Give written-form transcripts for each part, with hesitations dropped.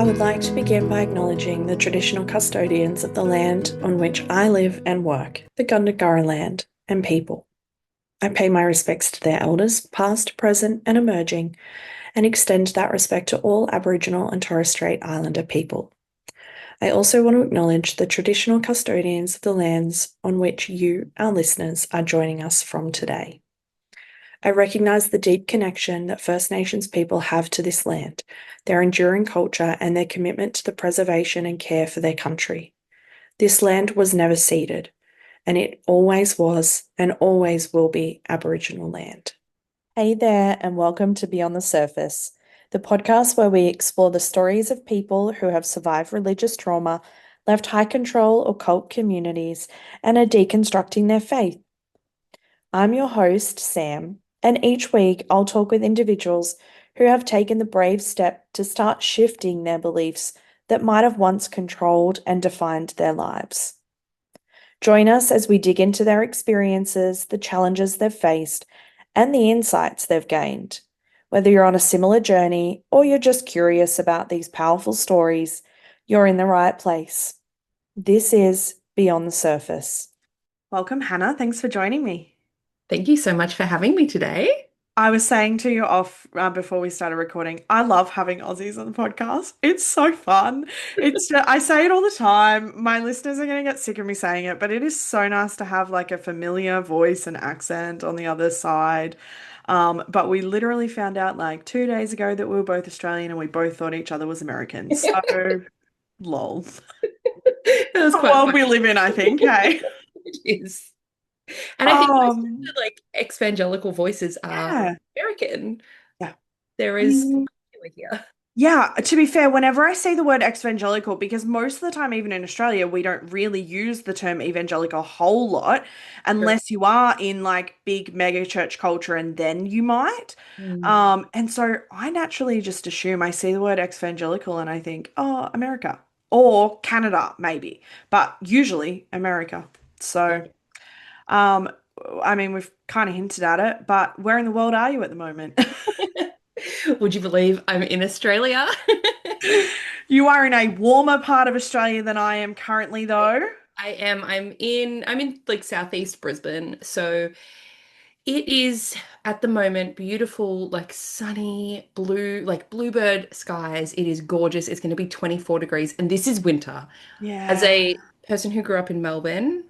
would like to begin by acknowledging the traditional custodians of the land on which I live and work, the Gundungurra land and people. I pay my respects to their elders, past, present, and emerging, and extend that respect to all Aboriginal and Torres Strait Islander people. I also want to acknowledge the traditional custodians of the lands on which you, our listeners, are joining us from today. I recognise the deep connection that First Nations people have to this land, their enduring culture, and their commitment to the preservation and care for their country. This land was never ceded, and it always was and always will be Aboriginal land. Hey there, and welcome to Beyond the Surface, the podcast where we explore the stories of people who have survived religious trauma, left high control or cult communities, and are deconstructing their faith. I'm your host, Sam, and each week I'll talk with individuals who have taken the brave step to start shifting their beliefs that might have once controlled and defined their lives. Join us as we dig into their experiences, the challenges they've faced, and the insights they've gained. Whether you're on a similar journey or you're just curious about these powerful stories, you're in the right place. This is Beyond the Surface. Welcome, Hannah. Thanks for joining me. Thank you so much for having me today. I was saying to you off before we started recording, I love having Aussies on the podcast. It's so fun. I say it all the time. My listeners are going to get sick of me saying it, but it is so nice to have like a familiar voice and accent on the other side. But we literally found out like 2 days ago that we were both Australian and we both thought each other was American. So, lol. It was The quite world we funny. live in, I think. Hey. It is. And I think most of Um, the like evangelical voices are yeah. American. Yeah. There I is mean, here. yeah, to be fair, whenever I say the word evangelical, because most of the time, even in Australia, we don't really use the term evangelical a whole lot, True. unless you are in like big mega church culture, and then you might. Mm. And so I naturally just assume I see the word evangelical and I think, oh, America or Canada, maybe, but usually America. Yeah. So, um, I mean, we've kind of hinted at it, but where in the world are you at the moment? Would you believe I'm in Australia? You are in a warmer part of Australia than I am currently, though. I am. I'm in like southeast Brisbane. So it is at the moment beautiful, like sunny, blue, like bluebird skies. It is gorgeous. It's going to be 24 degrees, and this is winter. As Yeah. a person who grew up in Melbourne,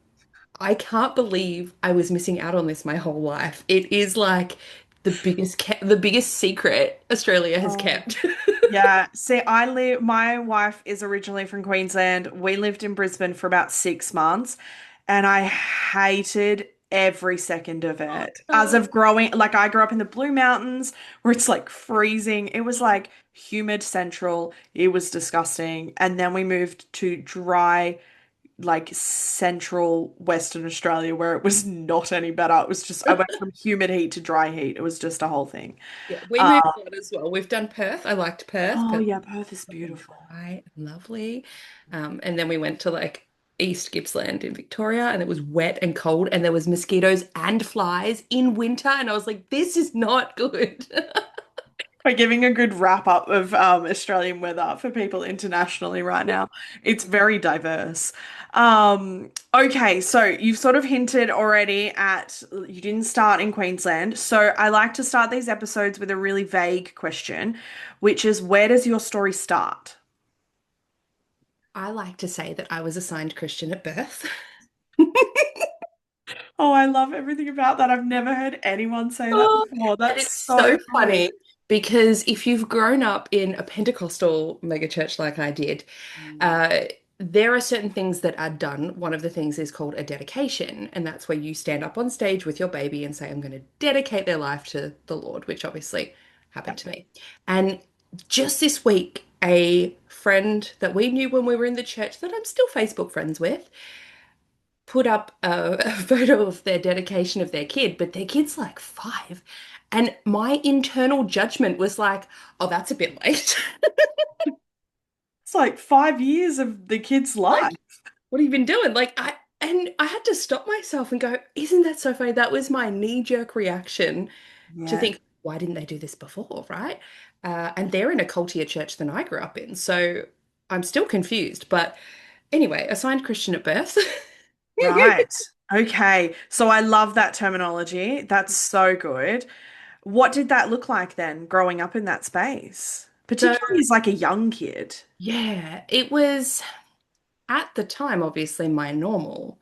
I can't believe I was missing out on this my whole life. It is like the biggest secret Australia has Oh, kept. yeah. See, my wife is originally from Queensland. We lived in Brisbane for about 6 months and I hated every second of it. As Oh, of growing, like I grew up in the Blue Mountains where it's like freezing. It was like humid central. It was disgusting. And then we moved to dry like central Western Australia where it was not any better. It was just, I went from humid heat to dry heat. It was just a whole thing. yeah, we Uh, moved a lot as well. We've done Perth. I liked Perth. oh Perth yeah, Perth is was lovely and beautiful. dry and lovely. And then we went to like East Gippsland in Victoria, and it was wet and cold, and there was mosquitoes and flies in winter, and I was like, this is not good. We're giving a good wrap up of Australian weather for people internationally right now. It's very diverse. Okay, so you've sort of hinted already at you didn't start in Queensland. So I like to start these episodes with a really vague question, which is where does your story start? I like to say that I was assigned Christian at birth. Oh, I love everything about that. I've never heard anyone say that Oh, before. and That's it's so so cool. funny because if you've grown up in a Pentecostal megachurch like I did, Mm. uh, there are certain things that are done. One of the things is called a dedication, and that's where you stand up on stage with your baby and say, I'm going to dedicate their life to the Lord, which obviously happened Yep. to me. And just this week, a friend that we knew when we were in the church that I'm still Facebook friends with put up a photo of their dedication of their kid, but their kid's like 5. And my internal judgment was like, oh, that's a bit late. It's like 5 years of the kid's Like, life. what have you been doing? And I had to stop myself and go, isn't that so funny? That was my knee-jerk reaction to Yeah. think, why didn't they do this before, right? And they're in a cultier church than I grew up in. So I'm still confused. But anyway, assigned Christian at birth. Right. Okay. So I love that terminology. That's so good. What did that look like then, growing up in that space? So, Particularly as like a young kid. yeah, it was at the time, obviously, my normal.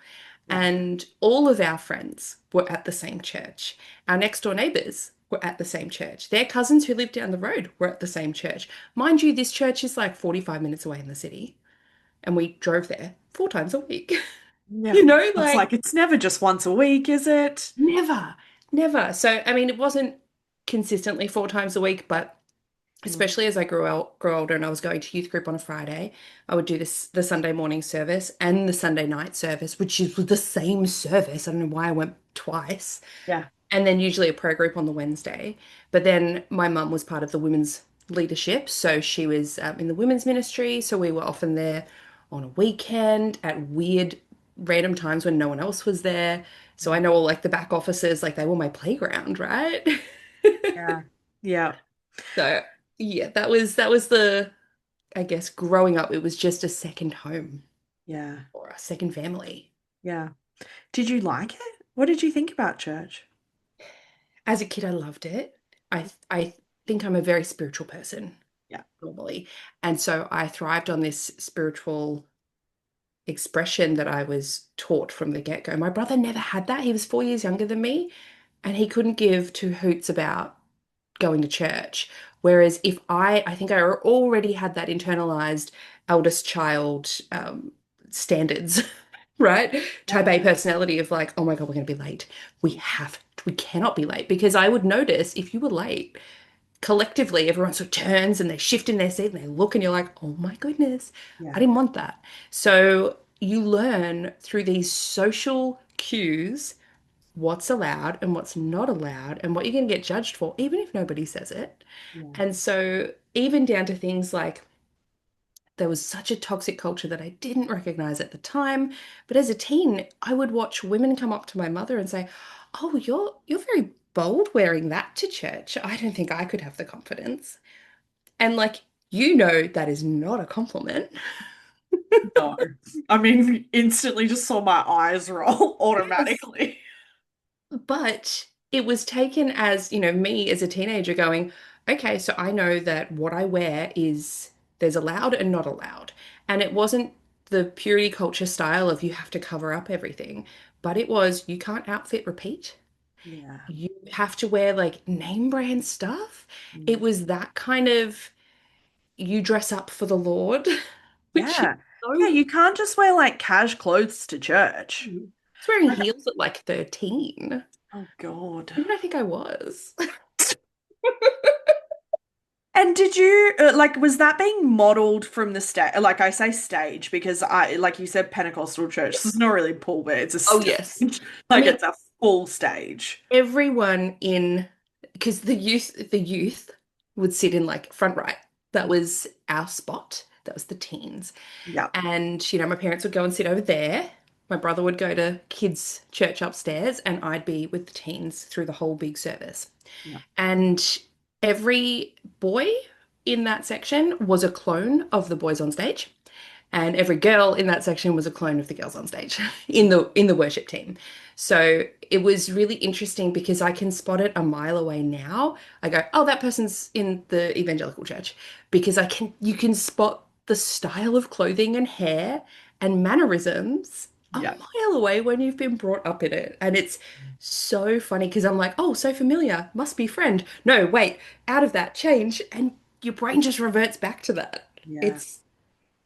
Yeah. And all of our friends were at the same church. Our next door neighbors were at the same church. Their cousins who lived down the road were at the same church. Mind you, this church is like 45 minutes away in the city, and we drove there 4 times a week. Yeah. You know, It's like like it's never just once a week, is it? never, never. So, I mean, it wasn't consistently 4 times a week, but Mm. especially as I grew older and I was going to youth group on a Friday, I would do the Sunday morning service and the Sunday night service, which is the same service. I don't know why I went twice. Yeah. And then usually a prayer group on the Wednesday. But then my mum was part of the women's leadership, so she was in the women's ministry. So we were often there on a weekend at weird random times when no one else was there. So I know all like the back offices, like they were my playground, right? Yeah. Yeah. So yeah, that was the I guess growing up, it was just a second home Yeah. or a second family. Yeah. Did you like it? What did you think about church? As a kid, I loved it. I think I'm a very spiritual person Yeah. normally, and so I thrived on this spiritual expression that I was taught from the get-go. My brother never had that. He was 4 years younger than me, and he couldn't give two hoots about going to church. Whereas if I think I already had that internalized eldest child standards, right? Type Yeah. A personality of like, oh my God, we're going to be late. We cannot be late because I would notice if you were late, collectively, everyone sort of turns and they shift in their seat and they look and you're like, oh my goodness, I Yeah. didn't want that. So you learn through these social cues what's allowed and what's not allowed and what you're going to get judged for, even if nobody says it. Yeah. And so, even down to things like there was such a toxic culture that I didn't recognize at the time. But as a teen, I would watch women come up to my mother and say, "Oh, you're very bold wearing that to church. I don't think I could have the confidence." And like, that is not a compliment. No. I mean, instantly just saw my eyes roll Yes. automatically. But it was taken as, me as a teenager going, okay, so I know that what I wear is there's allowed and not allowed. And it wasn't the purity culture style of you have to cover up everything, but it was you can't outfit repeat. Yeah. You have to wear like name brand stuff. It Mm. was that kind of you dress up for the Lord, which is Yeah. Yeah, so you can't just wear like cash clothes to church. I was wearing Like, heels at like 13. oh God. Who did I think I was? And did you like was that being modeled from the stage? Like I say stage because I like you said Pentecostal church. This is not really pulpit, it's a Oh, yes. stage. I Like mean, it's a full stage. everyone in because the youth would sit in like front right. That was our spot. That was the teens. Yeah. And my parents would go and sit over there. My brother would go to kids' church upstairs, and I'd be with the teens through the whole big service. Yeah. And every boy in that section was a clone of the boys on stage. And every girl in that section was a clone of the girls on stage in the worship team. So it was really interesting because I can spot it a mile away now. I go, oh, that person's in the evangelical church because you can spot the style of clothing and hair and mannerisms a Yeah. mile away when you've been brought up in it. And it's so funny because I'm like, oh, so familiar, must be friend. No, wait, out of that change, and your brain just reverts back to that. Yeah. It's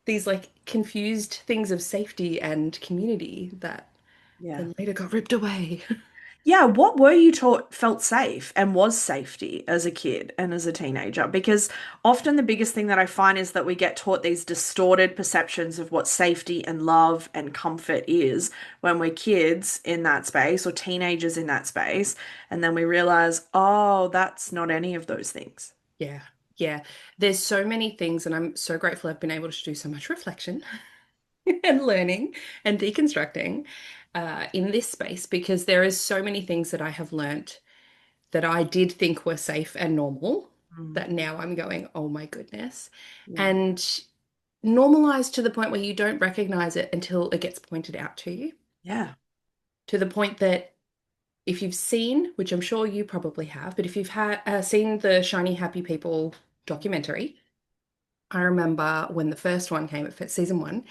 these like confused things of safety and community that Yeah. then later got ripped away. Yeah, what were you taught felt safe and was safety as a kid and as a teenager? Because often the biggest thing that I find is that we get taught these distorted perceptions of what safety and love and comfort is when we're kids in that space or teenagers in that space. And then we realize, oh, that's not any of those things. Yeah. Yeah. There's so many things, and I'm so grateful I've been able to do so much reflection and learning and deconstructing in this space because there is so many things that I have learnt that I did think were safe and normal. Mm. that now I'm going, oh my goodness. Yeah. And normalized to the point where you don't recognize it until it gets pointed out to you, Yeah. to the point that if you've seen, which I'm sure you probably have, but if you've had seen the Shiny Happy People documentary, I remember when the first one came, at season one,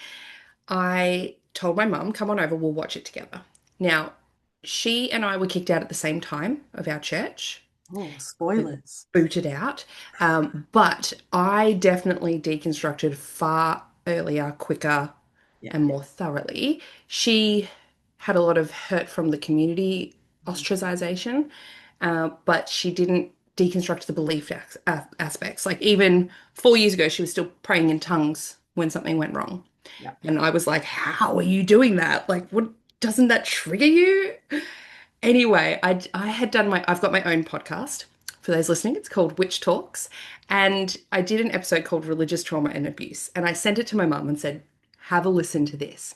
I told my mum, come on over, we'll watch it together. Now, she and I were kicked out at the same time of our church. Oh, We were spoilers. booted out. But I definitely deconstructed far earlier, quicker, Yeah. and more thoroughly. She had a lot of hurt from the community Mm. ostracization, but she didn't deconstruct the belief aspects. Like even 4 years ago, she was still praying in tongues when something went wrong. Yeah. And I was like, how are you doing that? Like, what doesn't that trigger you? Anyway, I've got my own podcast. For those listening, it's called Witch Talks. And I did an episode called Religious Trauma and Abuse. And I sent it to my mum and said, have a listen to this.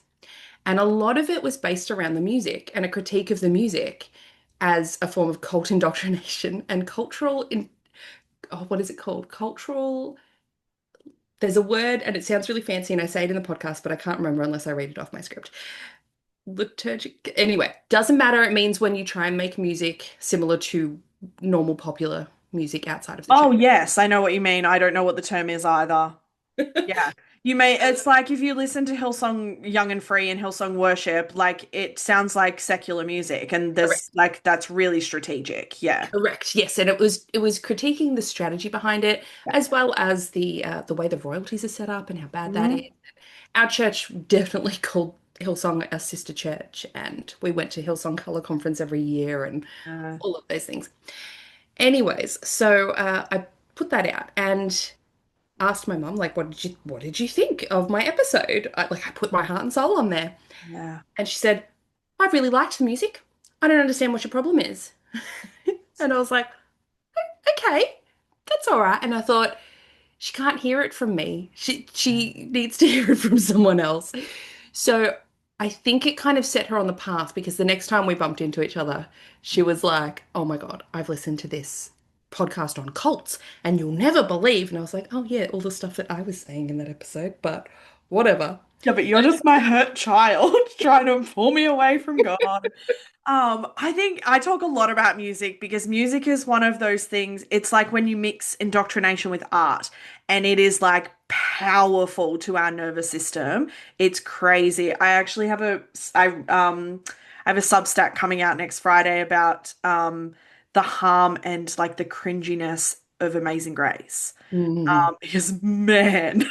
And a lot of it was based around the music and a critique of the music as a form of cult indoctrination and what is it called? There's a word and it sounds really fancy and I say it in the podcast, but I can't remember unless I read it off my script. Liturgic. Anyway, doesn't matter. It means when you try and make music similar to normal popular music outside of the Oh, church. yes, I know what you mean. I don't know what the term is either. Yeah. You may, it's like if you listen to Hillsong Young and Free and Hillsong Worship, like it sounds like secular music and Correct. there's like that's really strategic. Yeah. Correct. Yes, and it was critiquing the strategy behind it, Yeah. as well as the way the royalties are set up and how bad that is. Mhm. Our church definitely called Hillsong a sister church, and we went to Hillsong Color Conference every year and Uh, all of those things. Anyways, so I put that out and asked my mum, like, what did you think of my episode? I put my heart and soul on there. yeah. And she said, I really liked the music. I don't understand what your problem is. And I was like, okay, that's all right. And I thought, she can't hear it from me. She needs to hear it from someone else. So I think it kind of set her on the path because the next time we bumped into each other, she was like, "Oh my God, I've listened to this podcast on cults and you'll never believe." And I was like, "Oh yeah, all the stuff that I was saying in that episode, but whatever." Yeah, but you're just my hurt child trying to pull me away from God. I think I talk a lot about music because music is one of those things. It's like when you mix indoctrination with art, and it is like powerful to our nervous system. It's crazy. I have a Substack coming out next Friday about the harm and like the cringiness of Amazing Grace. Mm, Because man.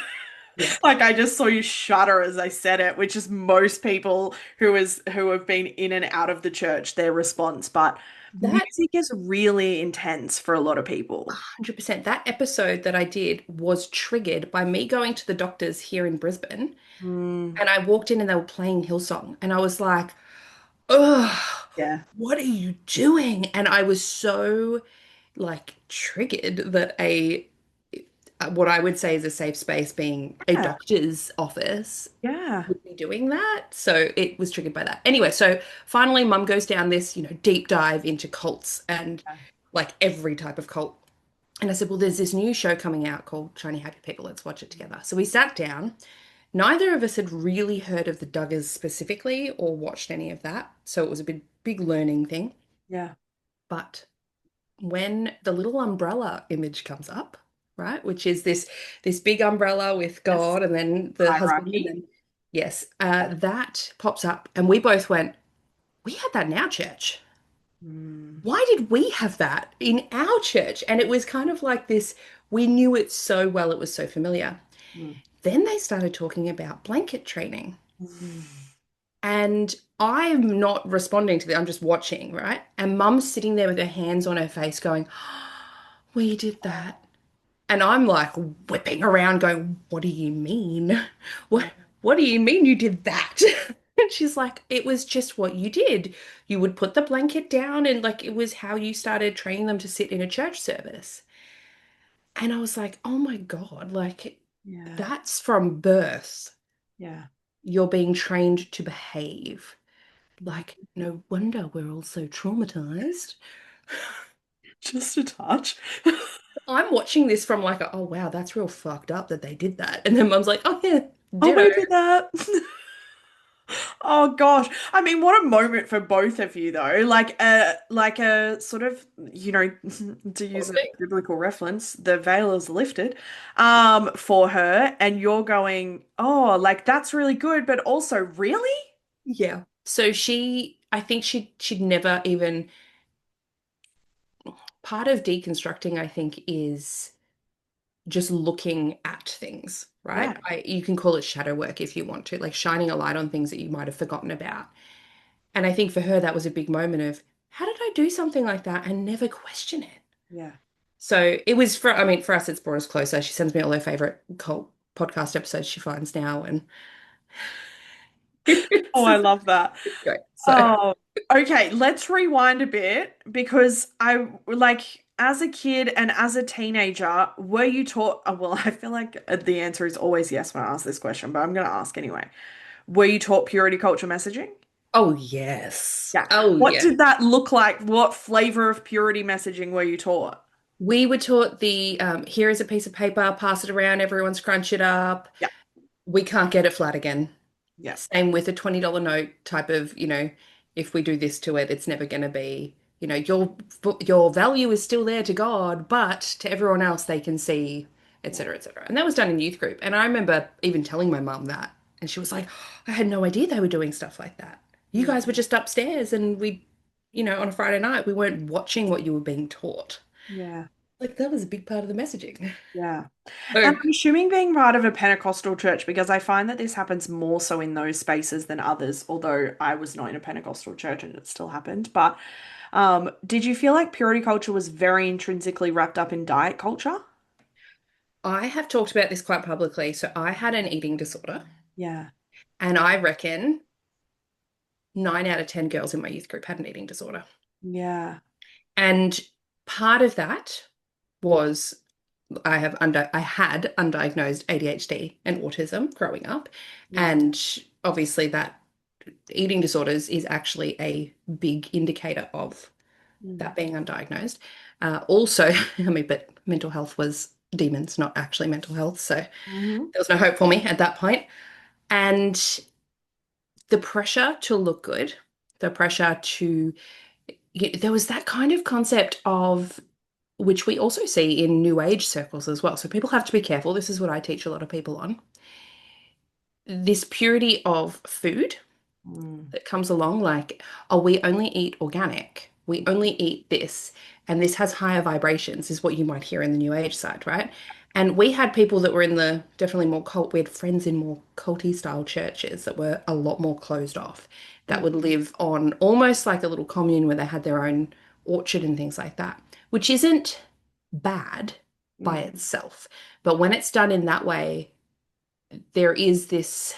yeah. Like I just saw you shudder as I said it, which is most people who have been in and out of the church, their response. But That music is really intense for a lot of people. 100%, that episode that I did was triggered by me going to the doctors here in Brisbane. Mm, And I walked in and they were playing Hillsong. And I was like, ugh, yeah, what are you doing? And I was so like triggered that what I would say is a safe space being a yeah, doctor's office yeah, would be doing that. So it was triggered by that. Anyway, so finally mum goes down this, deep dive into cults and like every type of cult. And I said, well, there's this new show coming out called Shiny Happy People. Let's watch it together. So we sat down. Neither of us had really heard of the Duggars specifically or watched any of that. So it was a big learning thing. yeah. But when the little umbrella image comes up, right, which is this big umbrella with Yes, God and then the husband and hierarchy. then yes, that pops up and we both went, we had that in our church. Mm, Why did we have that in our church? And it was kind of like this, we knew it so well, it was so familiar. mm, Then they started talking about blanket training. mm. And I'm not responding to that. I'm just watching, right? And mum's sitting there with her hands on her face going, we did that. And I'm like whipping around going, what do you mean? What Yeah, what do you mean you did that? And she's like, it was just what you did. You would put the blanket down and like it was how you started training them to sit in a church service. And I was like, oh my God, like yeah, that's from birth. yeah. You're being trained to behave. Mm. Like, no wonder we're all so traumatized. Just a touch. I'm watching this from like, oh wow, that's real fucked up that they did that. And then mum's like, oh yeah, Oh, ditto. we did that. Oh gosh. I mean, what a moment for both of you though. Like a sort of, to use a biblical reference, the veil is lifted for her and you're going, "Oh, like that's really good, but also really?" Yeah. So I think she'd never even, part of deconstructing, I think, is just looking at things, Yeah. right? You can call it shadow work if you want to, like shining a light on things that you might have forgotten about. And I think for her, that was a big moment of, how did I do something like that and never question it? Yeah. So it was I mean, for us, it's brought us closer. She sends me all her favorite cult podcast episodes she finds now, and Oh, it's, I love that. it's great. So, Oh, okay. Let's rewind a bit because I like as a kid and as a teenager, were you taught? Well, I feel like the answer is always yes when I ask this question, but I'm going to ask anyway. Were you taught purity culture messaging? oh yes. Yeah. Oh What yeah. did that look like? What flavor of purity messaging were you taught? We were taught the here is a piece of paper, pass it around, everyone scrunch it up. Yeah. We can't get it flat again. Yeah. Same with a $20 note type of, if we do this to it, it's never going to be, your value is still there to God, but to everyone else they can see, et Yeah. cetera, et cetera. And that was done in youth group. And I remember even telling my mum that, and she was like, I had no idea they were doing stuff like that. You Mm. guys were just upstairs and on a Friday night, we weren't watching what you were being taught. Yeah. Like that was a big part of the messaging. Yeah. And So I'm assuming being part of a Pentecostal church, because I find that this happens more so in those spaces than others, although I was not in a Pentecostal church and it still happened. But did you feel like purity culture was very intrinsically wrapped up in diet culture? I have talked about this quite publicly. So I had an eating disorder, Yeah. and I reckon 9 out of 10 girls in my youth group had an eating disorder. Yeah. And part of that was I had undiagnosed ADHD and autism growing up. Yeah. And obviously that eating disorders is actually a big indicator of Mm. that being undiagnosed. Also, I mean, but mental health was demons, not actually mental health. So there Hmm. was no hope for me at that point. And the pressure to look good, the pressure to, there was that kind of concept of, which we also see in New Age circles as well. So people have to be careful. This is what I teach a lot of people on. This purity of food Mm. that comes along, like, oh, we only eat organic, we only eat this, and this has higher vibrations, is what you might hear in the New Age side, right? And we had people that were in the definitely more cult, we had friends in more culty style churches that were a lot more closed off, that Mm. would live on almost like a little commune where they had their own orchard and things like that, which isn't bad by Mm. itself. But when it's done in that way, there is this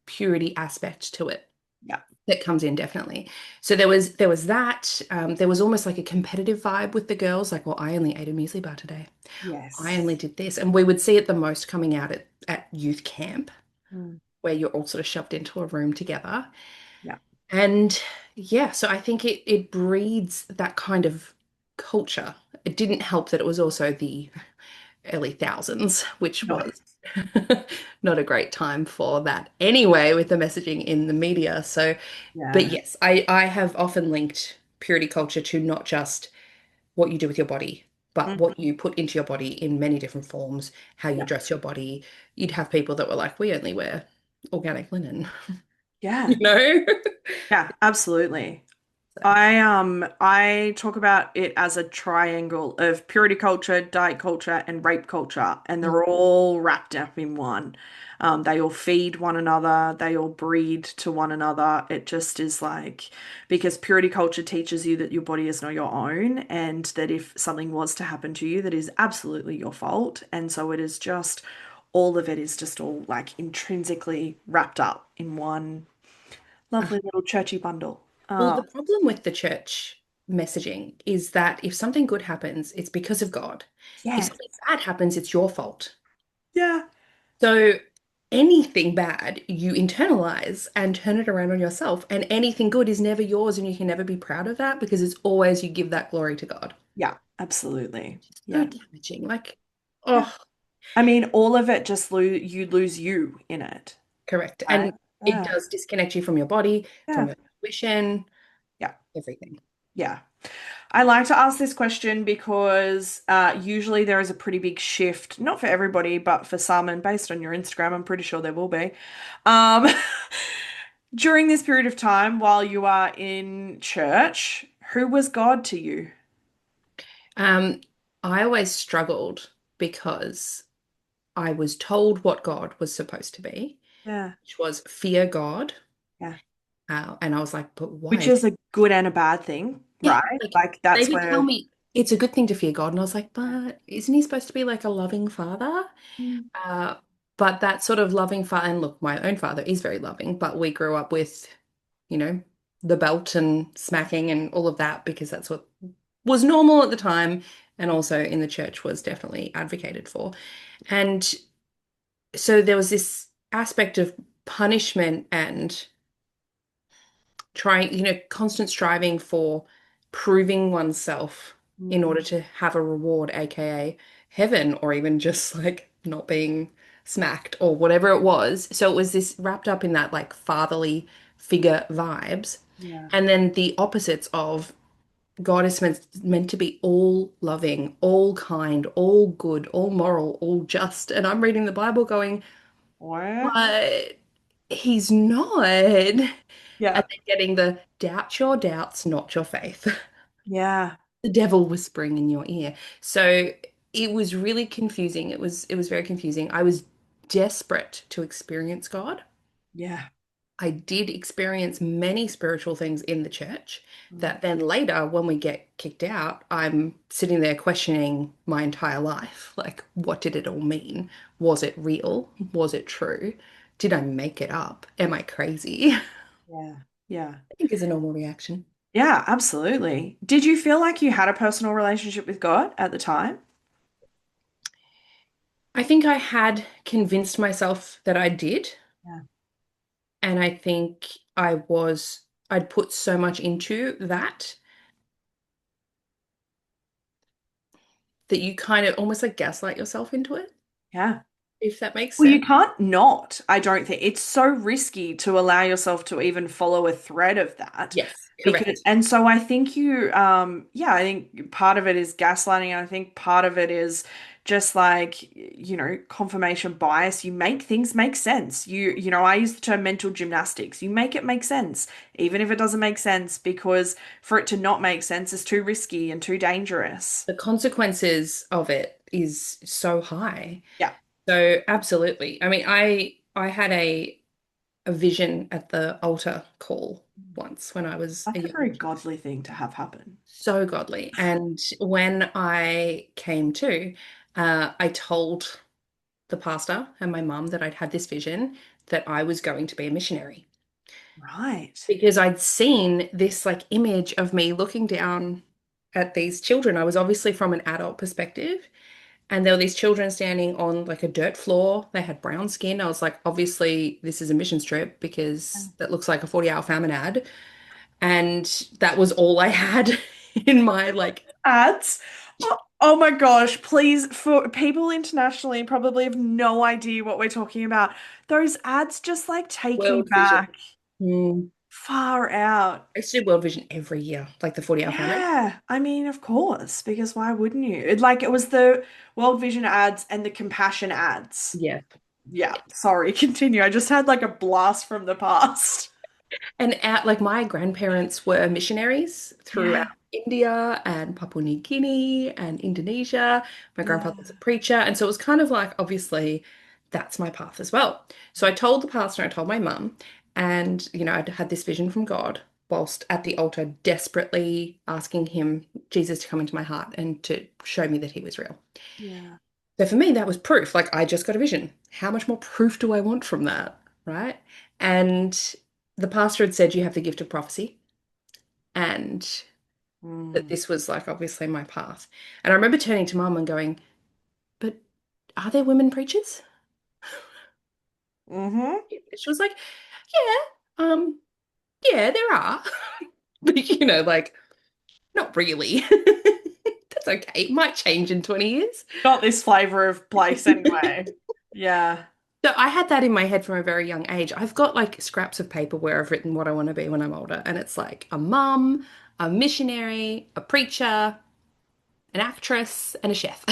purity aspect to it Yeah. that comes in definitely. So there was that. There was almost like a competitive vibe with the girls, like, well, I only ate a muesli bar today. I only Yes. did this, and we would see it the most coming out at youth camp, Mm. where you're all sort of shoved into a room together. Yeah. And yeah, so I think it breeds that kind of culture. It didn't help that it was also the early thousands, which No. was not a great time for that anyway, with the messaging in the media. So, but Yeah. yes, I have often linked purity culture to not just what you do with your body, but Mhm. what you put into your body in many different forms, how you Yeah. dress your body. You'd have people that were like, we only wear organic linen, you Yeah. know? Yeah, absolutely. So, I talk about it as a triangle of purity culture, diet culture, and rape culture, and mm, they're all wrapped up in one. They all feed one another, they all breed to one another. It just is like because purity culture teaches you that your body is not your own, and that if something was to happen to you, that is absolutely your fault. And so it is just all of it is just all like intrinsically wrapped up in one uh, lovely little churchy bundle. well, the problem with the church messaging is that if something good happens, it's because of God. If Yes. something bad happens, it's your fault. Yeah. So anything bad, you internalize and turn it around on yourself. And anything good is never yours, and you can never be proud of that because it's always you give that glory to God. Yeah, absolutely. So Yeah. damaging. Like, Yeah. oh, I mean, all of it just lose you in it, correct. right? And it Yeah. does disconnect you from your body, from Yeah. your intuition, Yeah. everything. Yeah. I like to ask this question because usually there is a pretty big shift, not for everybody, but for some, and based on your Instagram, I'm pretty sure there will be. Um, during this period of time while you are in church, who was God to you? Um, I always struggled because I was told what God was supposed to be, Yeah. which was fear God. Yeah. And I was like, but why Which is is a good and a bad thing, Yeah, right? like Like they that's would tell where. me it's a good thing to fear God. And I was like, but isn't he supposed to be like a loving father? Mm. Uh, but that sort of loving father, and look, my own father is very loving, but we grew up with, you know, the belt and smacking and all of that because that's what was normal at the time. And also in the church was definitely advocated for. And so there was this aspect of punishment and trying, constant striving for proving oneself in Mm. order to have a reward, aka heaven, or even just like not being smacked or whatever it was. So it was this wrapped up in that like fatherly figure vibes. Yeah. And then the opposites of God is meant to be all loving, all kind, all good, all moral, all just. And I'm reading the Bible going, Or but he's not. And yeah. then getting the doubt your doubts, not your faith. Yeah. The devil whispering in your ear. So it was really confusing. It was very confusing. I was desperate to experience God. Yeah. I did experience many spiritual things in the church Mm. that then later, when we get kicked out, I'm sitting there questioning my entire life. Like, what did it all mean? Was it real? Was it true? Did I make it up? Am I crazy? I Yeah. Yeah. think is a normal reaction. Yeah, absolutely. Did you feel like you had a personal relationship with God at the time? I think I had convinced myself that I did. Yeah. And I think I'd put so much into that that you kind of almost like gaslight yourself into it, Yeah. if that makes Well, you sense. can't not, I don't think. It's so risky to allow yourself to even follow a thread of that. Yes, Because, correct. and so I think yeah, I think part of it is gaslighting, and I think part of it is just like, confirmation bias. You make things make sense. I use the term mental gymnastics. You make it make sense, even if it doesn't make sense, because for it to not make sense is too risky and too dangerous. The consequences of it is so high. Yeah, So absolutely. I mean, I had a vision at the altar call once when I was a that's a young very child. godly thing to have happen. So godly. And when I came to, I told the pastor and my mum that I'd had this vision that I was going to be a missionary Right. because I'd seen this like image of me looking down at these children. I was obviously from an adult perspective, and there were these children standing on like a dirt floor. They had brown skin. I was like, obviously, this is a mission trip because that looks like a 40-hour famine ad. And that was all I had in my like Ads. Oh my gosh, please, for people internationally probably have no idea what we're talking about. Those ads just like take me World Vision. back Mm. far out. I used to do World Vision every year, like the 40-hour famine. Yeah, I mean, of course, because why wouldn't you? It was the World Vision ads and the compassion ads. Yeah. Yeah, sorry, continue. I just had like a blast from the past. And like my grandparents were missionaries throughout Yeah, India and Papua New Guinea and Indonesia. My grandfather was yeah, a preacher. And so it was kind of like, obviously, that's my path as well. So I told the pastor, I told my mum, and, I'd had this vision from God whilst at the altar, desperately asking him, Jesus, to come into my heart and to show me that he was real. yeah. So for me, that was proof. Like I just got a vision. How much more proof do I want from that? Right. And the pastor had said, you have the gift of prophecy. And that Mm. this was like obviously my path. And I remember turning to mum and going, but are there women preachers? Mm-hmm. She was like, yeah, there are. But like, not really. It's okay. It might change in 20 years. Not this flavor of place anyway. Yeah. So I had that in my head from a very young age. I've got like scraps of paper where I've written what I want to be when I'm older, and it's like a mum, a missionary, a preacher, an actress, and a chef.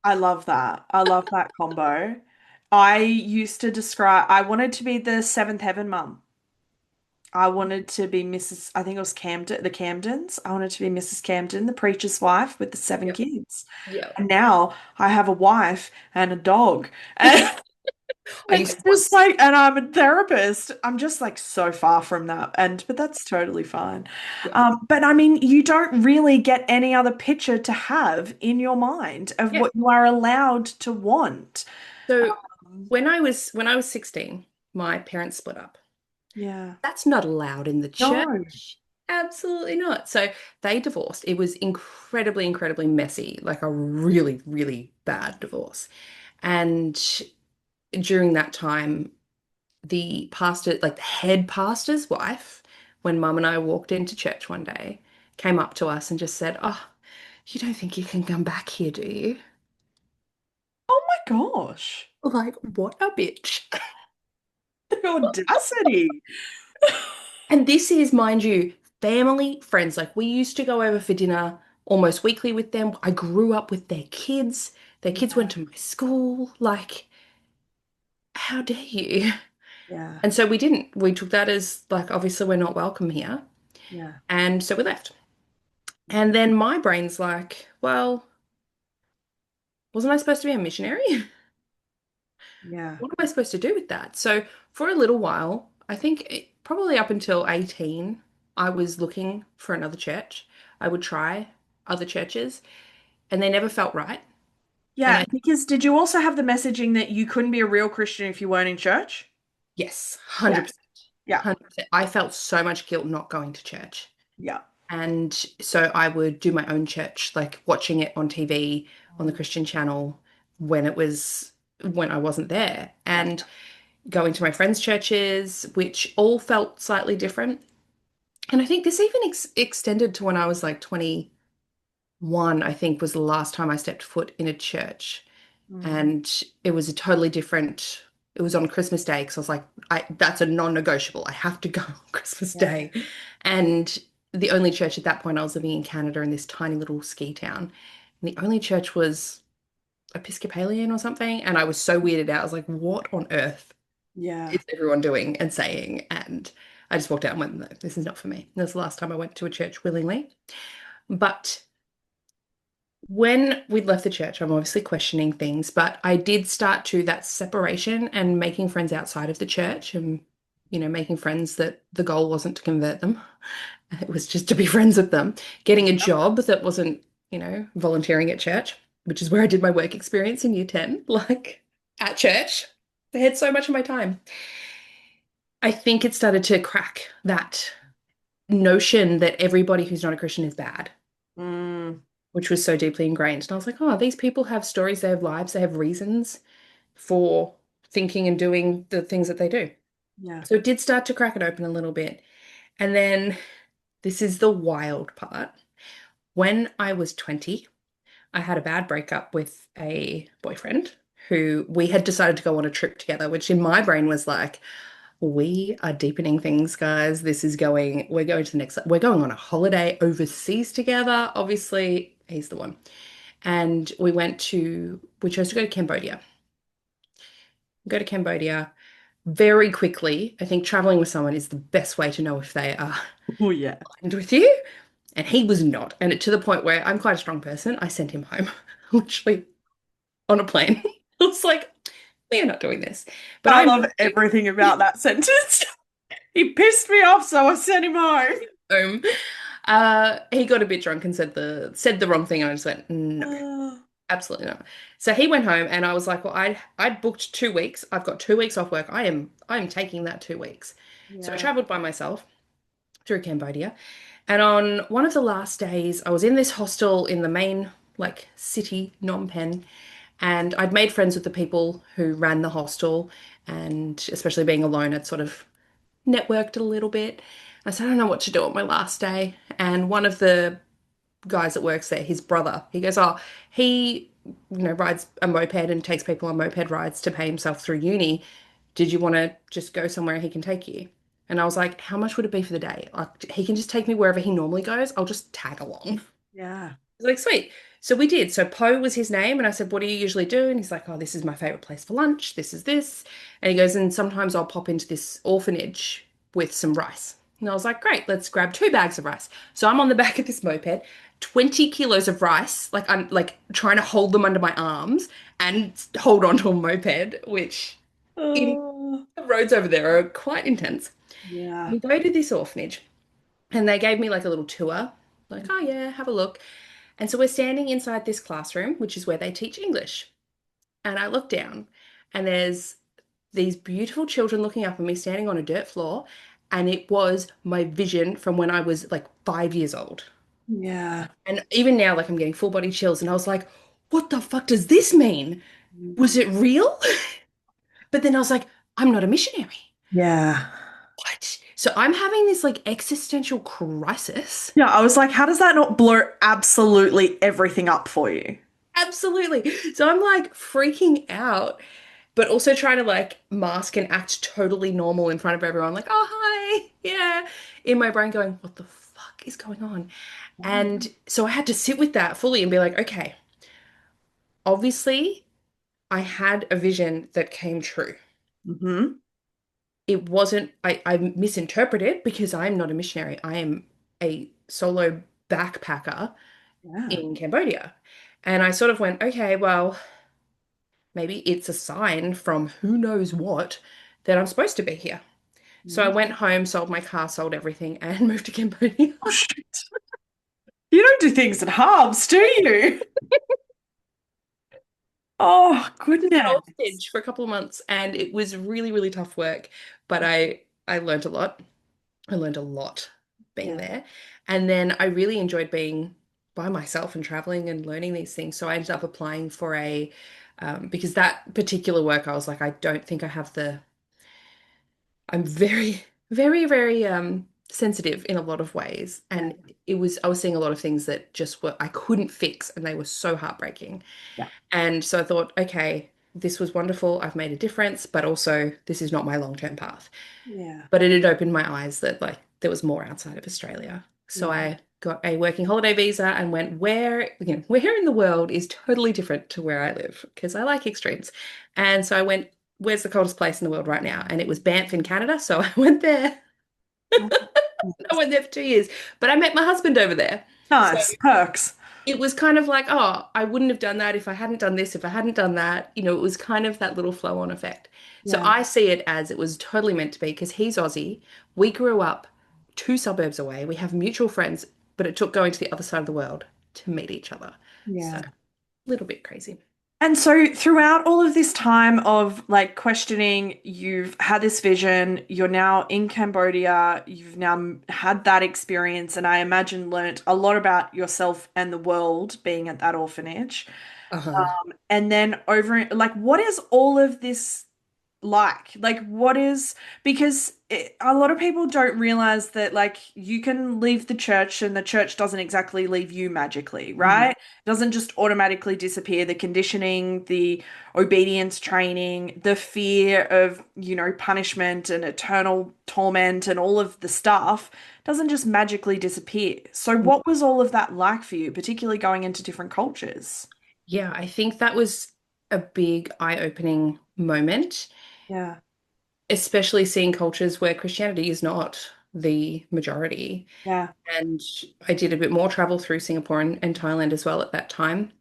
I love that. I love that combo. I used to describe, I wanted to be the seventh heaven mum. I wanted to be Mrs. I think it was Camden, the Camdens. I wanted to be Mrs. Camden, the preacher's wife with the seven Yep. kids. Yep. And now I have a wife and a dog. And I used it's to just once. like, and I'm a therapist. I'm just like so far from that. But that's totally fine. Yeah. But I mean, you don't really get any other picture to have in your mind of Yeah. what you are allowed to want. So Um, when I was 16, my parents split up. yeah. That's not allowed in the No. church. Absolutely not. So they divorced. It was incredibly, incredibly messy, like a really, really bad divorce. And during that time, the pastor, like the head pastor's wife, when mum and I walked into church one day, came up to us and just said, "Oh, you don't think you can come back here, do you?" Oh my gosh. Like, what a bitch. The audacity. And this is, mind you, family, friends. Like we used to go over for dinner almost weekly with them. I grew up with their kids. Their kids went Yeah. to my school. Like, how dare you? Yeah. And so we didn't. We took that as like, obviously, we're not welcome here. Yeah. And so we left. And then my brain's like, well, wasn't I supposed to be a missionary? Yeah. What am I supposed to do with that? So for a little while, I think probably up until 18, I was looking for another church. I would try other churches, and they never felt right. And Yeah, I, because did you also have the messaging that you couldn't be a real Christian if you weren't in church? yes, Yeah. 100%. Yeah. 100%. I felt so much guilt not going to church. Yeah. And so I would do my own church, like watching it on TV on the Christian channel when I wasn't there, Yeah. and going to my friends' churches, which all felt slightly different. And I think this even extended to when I was like 21, I think was the last time I stepped foot in a church. Mm. And it was a totally different, it was on Christmas Day because I was like, that's a non-negotiable. I have to go on Christmas Yeah. Day. And the only church at that point, I was living in Canada in this tiny little ski town. And the only church was Episcopalian or something. And I was so weirded out. I was like, what on earth Yeah. is everyone doing and saying? And I just walked out and went, no, this is not for me. That was the last time I went to a church willingly. But when we'd left the church, I'm obviously questioning things, but I did start to that separation and making friends outside of the church and, making friends that the goal wasn't to convert them. It was just to be friends with them, getting a job that wasn't, volunteering at church, which is where I did my work experience in year 10, like at church. They had so much of my time. I think it started to crack that notion that everybody who's not a Christian is bad, Mm. which was so deeply ingrained. And I was like, oh, these people have stories, they have lives, they have reasons for thinking and doing the things that they do. Yeah. So it did start to crack it open a little bit. And then this is the wild part. When I was 20, I had a bad breakup with a boyfriend who we had decided to go on a trip together, which in my brain was like, we are deepening things, guys. We're going to the next, we're going on a holiday overseas together. Obviously, he's the one. And we chose to go to Cambodia. Go to Cambodia very quickly. I think traveling with someone is the best way to know if they are Oh yeah. aligned with you. And he was not. And to the point where I'm quite a strong person, I sent him home, literally on a plane. I was like, we are not doing this. But I I'm love everything about that sentence. He pissed me off, so I sent him home. home. He got a bit drunk and said the wrong thing, and I just went, no, absolutely not. So he went home, and I was like, well, I'd booked 2 weeks. I've got 2 weeks off work. I am taking that 2 weeks. So I Yeah. traveled by myself through Cambodia, and on one of the last days, I was in this hostel in the main like city, Phnom Penh, and I'd made friends with the people who ran the hostel, and especially being alone, I'd sort of networked a little bit. I said, I don't know what to do on my last day. And one of the guys that works there, his brother, he goes, oh, he, rides a moped and takes people on moped rides to pay himself through uni. Did you want to just go somewhere he can take you? And I was like, how much would it be for the day? Like, he can just take me wherever he normally goes. I'll just tag along. Yeah. He's like, sweet. So we did. So Poe was his name. And I said, what do you usually do? And he's like, oh, this is my favorite place for lunch. This is this. And he goes, and sometimes I'll pop into this orphanage with some rice. And I was like, great, let's grab 2 bags of rice. So I'm on the back of this moped, 20 kilos of rice. Like I'm like trying to hold them under my arms and hold onto a moped, which in Oh, the roads over there are quite intense. yeah. We go to this orphanage and they gave me like a little tour, like, oh yeah, have a look. And so we're standing inside this classroom, which is where they teach English. And I look down, and there's these beautiful children looking up at me standing on a dirt floor. And it was my vision from when I was like 5 years old. Yeah. And even now, like I'm getting full body chills. And I was like, what the fuck does this mean? Was it real? But then I was like, I'm not a missionary. Yeah. What? So I'm having this like existential crisis. Yeah, I was like, how does that not blow absolutely everything up for you? Absolutely. So I'm like freaking out, but also trying to like mask and act totally normal in front of everyone, like, oh, hi. Yeah. In my brain, going, what the fuck is going on? And so I had to sit with that fully and be like, okay, obviously, I had a vision that came true. Mm-hmm. It wasn't, I misinterpreted because I'm not a missionary. I am a solo backpacker Yeah. in Cambodia. And I sort of went, okay, well, maybe it's a sign from who knows what that I'm supposed to be here. So I Yeah. went home, sold my car, sold everything, and moved to Cambodia. Oh, shit. You don't do things in halves, do you? Oh, That goodness. orphanage for a couple of months, and it was really, really tough work. But I learned a lot. I learned a lot being Yeah. there. And then I really enjoyed being by myself and traveling and learning these things. So I ended up applying for because that particular work, I was like, I don't think I have I'm very, very, very sensitive in a lot of ways. Yeah. And I was seeing a lot of things that just I couldn't fix and they were so heartbreaking. Yeah. And so I thought, okay, this was wonderful. I've made a difference, but also this is not my long-term path. Yeah. But it had opened my eyes that like there was more outside of Australia. So Yeah. I got a working holiday visa and went where in the world is totally different to where I live because I like extremes. And so I went, where's the coldest place in the world right now? And it was Banff in Canada. So I went there. I went there for 2 years, but I met my husband over there. So Nice. Perks. it was kind of like, oh, I wouldn't have done that if I hadn't done this, if I hadn't done that. It was kind of that little flow on effect. So Yeah. I see it as it was totally meant to be because he's Aussie. We grew up 2 suburbs away. We have mutual friends, but it took going to the other side of the world to meet each other. So Yeah. a little bit crazy. And so throughout all of this time of like questioning, you've had this vision, you're now in Cambodia, you've now had that experience, and I imagine learnt a lot about yourself and the world being at that orphanage. Uh-huh. And then over, like, what is all of this like? Like, what is, because a lot of people don't realize that, like, you can leave the church and the church doesn't exactly leave you magically, Mhm. right? It doesn't just automatically disappear. The conditioning, the obedience training, the fear of, punishment and eternal torment and all of the stuff doesn't just magically disappear. So, what was all of that like for you, particularly going into different cultures? Yeah, I think that was a big eye-opening moment, Yeah. especially seeing cultures where Christianity is not the majority. Yeah. And I did a bit more travel through Singapore and Thailand as well at that time.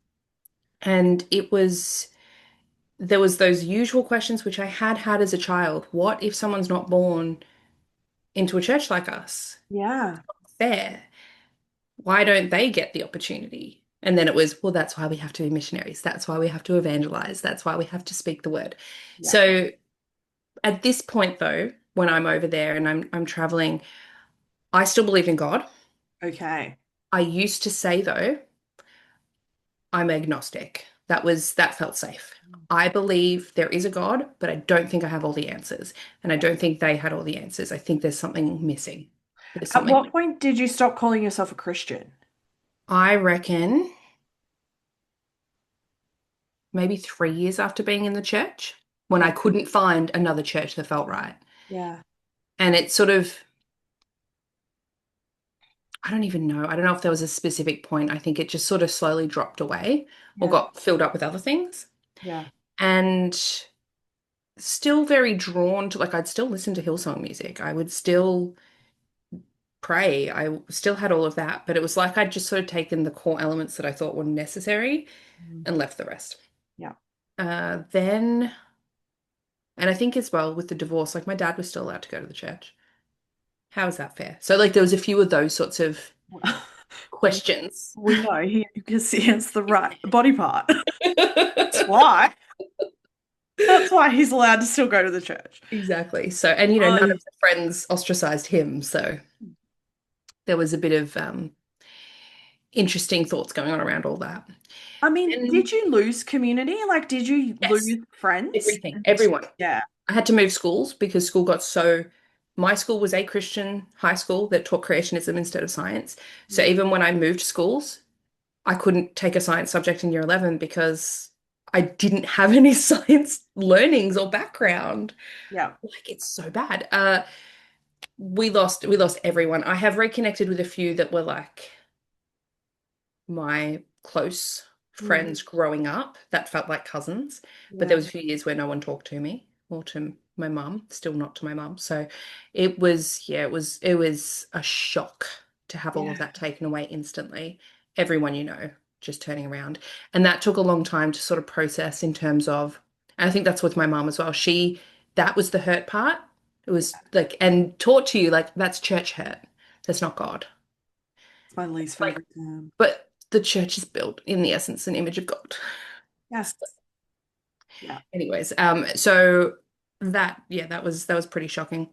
And there was those usual questions which I had had as a child. What if someone's not born into a church like us? Yeah. Fair. Why don't they get the opportunity? And then it was, well, that's why we have to be missionaries. That's why we have to evangelize. That's why we have to speak the word. Yeah. So at this point, though, when I'm over there and I'm traveling, I still believe in God. Okay. I used to say, though, I'm agnostic. That felt safe. I believe there is a God, but I don't think I have all the answers. And I Yeah. don't think they had all the answers. I think there's something missing. There's At something what point did you stop calling yourself a Christian? I reckon maybe 3 years after being in the church when I Yeah. couldn't find another church that felt right. Yeah. And it sort of, I don't even know. I don't know if there was a specific point. I think it just sort of slowly dropped away or Yeah. got filled up with other things. Yeah. And still very drawn to, like, I'd still listen to Hillsong music. I would still pray. I still had all of that, but it was like I'd just sort of taken the core elements that I thought were necessary Mm. and left the rest. Yeah. Then, and I think as well with the divorce, like my dad was still allowed to go to the church. How is that fair? So, like, there was a few of those sorts of Well, questions. we know because he has the right body part. That's why. That's why he's allowed to still go to the church. Exactly. So, and none of Oh, the friends ostracized him. So there was a bit of interesting thoughts going on around all that. I mean, did And you lose community? Like, did you yes, lose friends? everything, everyone. Yeah. I had to move schools because school got so. My school was a Christian high school that taught creationism instead of science. So Mm. even when I moved schools, I couldn't take a science subject in year 11 because I didn't have any science learnings or background. Yeah. Like it's so bad. We lost everyone. I have reconnected with a few that were like my close Mm. friends growing up that felt like cousins, but there Yeah. was a few years where no one talked to me or to my mum, still not to my mum. So it was, yeah, it was a shock to have all of Yeah. that taken away instantly. Everyone just turning around. And that took a long time to sort of process in terms of, and I think that's with my mum as well. That was the hurt part. It was like, and taught to you like that's church hurt. That's not God. It's my least Like, favorite term. but the church is built in the essence and image of God. Yes. Yeah. Anyways, so yeah, that was pretty shocking.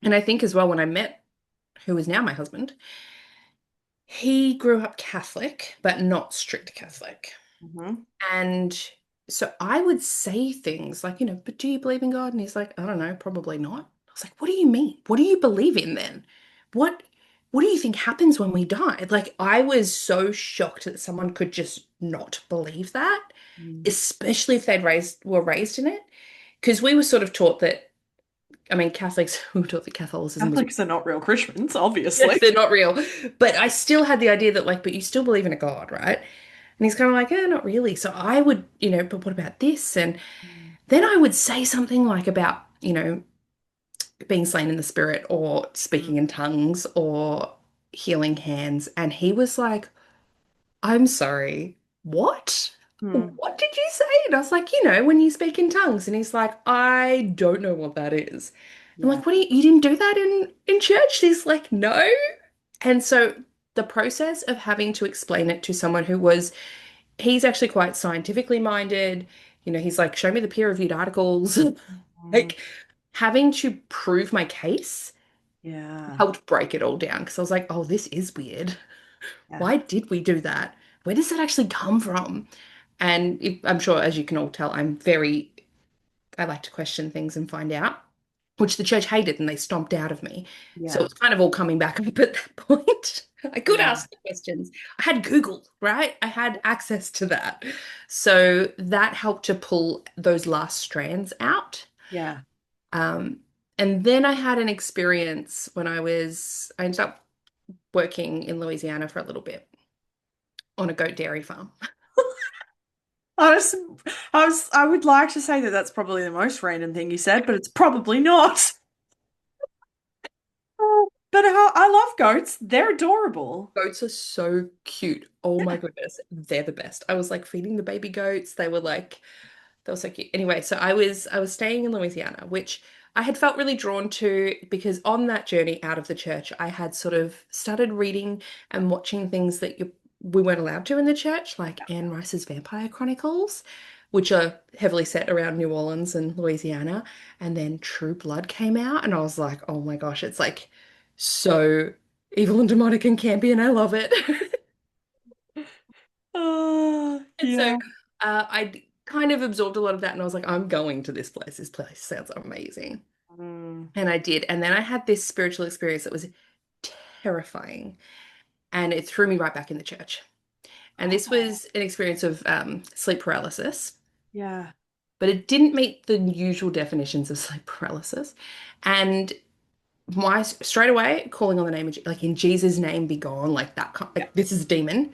And I think as well when I met who is now my husband, he grew up Catholic, but not strict Catholic. Hmm. And so I would say things like, but do you believe in God? And he's like, I don't know, probably not. I was like, what do you mean? What do you believe in then? What what do you think happens when we die? Like I was so shocked that someone could just not believe that, Mm. especially if were raised in it. Because we were sort of taught that, I mean, Catholics we were taught that Catholicism was Catholics are not real Christians, yes, obviously. they're not real. But I still had the idea that like, but you still believe in a God, right? And he's kind of like, not really. So I would, but what about this? And Mm. then I would say something like about, being slain in the spirit or speaking in tongues or healing hands. And he was like, I'm sorry, what? Mm. What did you say? And I was like, when you speak in tongues. And he's like, I don't know what that is. I'm Yeah. like, what you didn't do that in church? He's like, no. And so the process of having to explain it to someone he's actually quite scientifically minded. He's like, show me the peer-reviewed articles. Mm. Like having to prove my case Yeah. helped break it all down because I was like, oh, this is weird. Yeah. Why did we do that? Where does that actually come from? And I'm sure, as you can all tell, I like to question things and find out, which the church hated and they stomped out of me. So it Yeah. was kind of all coming back up at that point. I could Yeah. ask the questions. I had Google, right? I had access to that. So that helped to pull those last strands out. Yeah. Um, and then I had an experience when I ended up working in Louisiana for a little bit on a goat dairy farm. I was, I would like to say that that's probably the most random thing you said, but it's probably not. But I love goats. They're adorable. Goats are so cute. Oh my Yeah. goodness, they're the best. I was like feeding the baby goats. They were so cute. Anyway, so I was staying in Louisiana, which I had felt really drawn to because on that journey out of the church, I had sort of started reading and watching things that we weren't allowed to in the church, like Anne Rice's Vampire Chronicles, which are heavily set around New Orleans and Louisiana. And then True Blood came out, and I was like, oh my gosh, it's like so evil and demonic and campy, and I love it. And so Yeah. I kind of absorbed a lot of that, and I was like, I'm going to this place. This place sounds amazing. Mm. And I did. And then I had this spiritual experience that was terrifying, and it threw me right back in the church. And this was an experience of sleep paralysis, Yeah. but it didn't meet the usual definitions of sleep paralysis. And my straight away calling on the name of like in Jesus' name be gone, like that, Yeah. like this is a demon.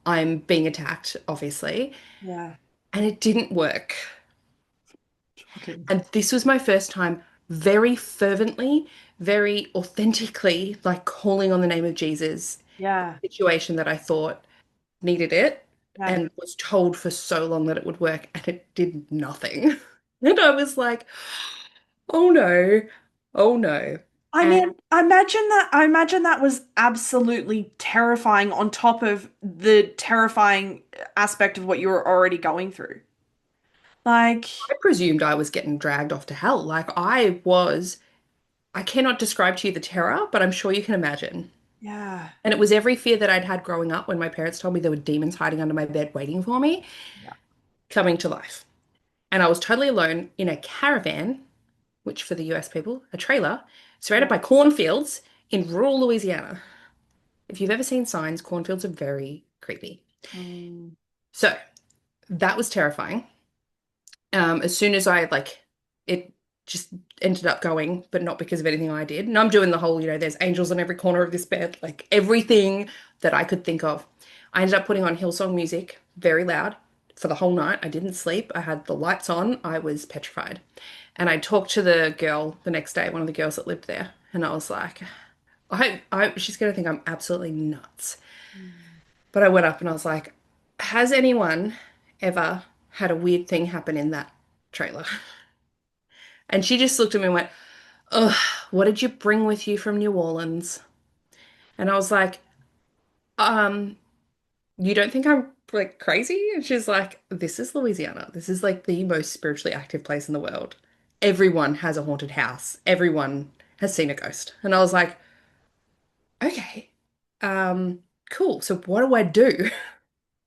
I'm being attacked, obviously. Yeah. And it didn't work. Shocking. And this was my first time very fervently, very authentically, like calling on the name of Jesus, Yeah. situation that I thought needed it Yeah. and was told for so long that it would work, and it did nothing. And I was like, oh no, oh no. I And mean, I imagine that was absolutely terrifying on top of the terrifying aspect of what you were already going through. Like, I presumed I was getting dragged off to hell. Like I cannot describe to you the terror, but I'm sure you can imagine. yeah. And it was every fear that I'd had growing up when my parents told me there were demons hiding under my bed waiting for me, Yeah. coming to life. And I was totally alone in a caravan, which for the US people, a trailer, surrounded Yeah. by cornfields in rural Louisiana. If you've ever seen signs, cornfields are very creepy. Mm, So that was terrifying. As soon as I like it just ended up going, but not because of anything I did. And I'm doing the whole, there's angels in every corner of this bed, like everything that I could think of. I ended up putting on Hillsong music very loud for the whole night. I didn't sleep. I had the lights on. I was petrified. And I talked to the girl the next day, one of the girls that lived there, and I was like, she's gonna think I'm absolutely nuts. mm. But I went up and I was like, has anyone ever had a weird thing happen in that trailer? And she just looked at me and went, ugh, what did you bring with you from New Orleans? And I was like, um, you don't think I'm like crazy? And she's like, this is Louisiana. This is like the most spiritually active place in the world. Everyone has a haunted house. Everyone has seen a ghost. And I was like, okay, um, cool. So what do I do?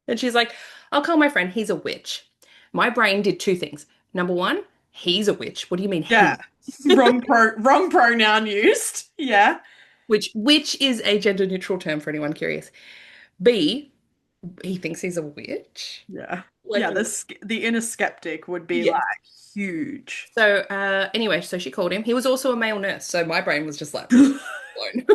And she's like, I'll call my friend. He's a witch. My brain did two things. Number one, he's a witch. What do you mean Yeah. he? Wrong pronoun used. Yeah. Which is a gender neutral term for anyone curious. B, he thinks he's a witch. Yeah. Like, Yeah, the inner skeptic would be yes. like huge. So, anyway, so she called him. He was also a male nurse, so my brain was just like blown.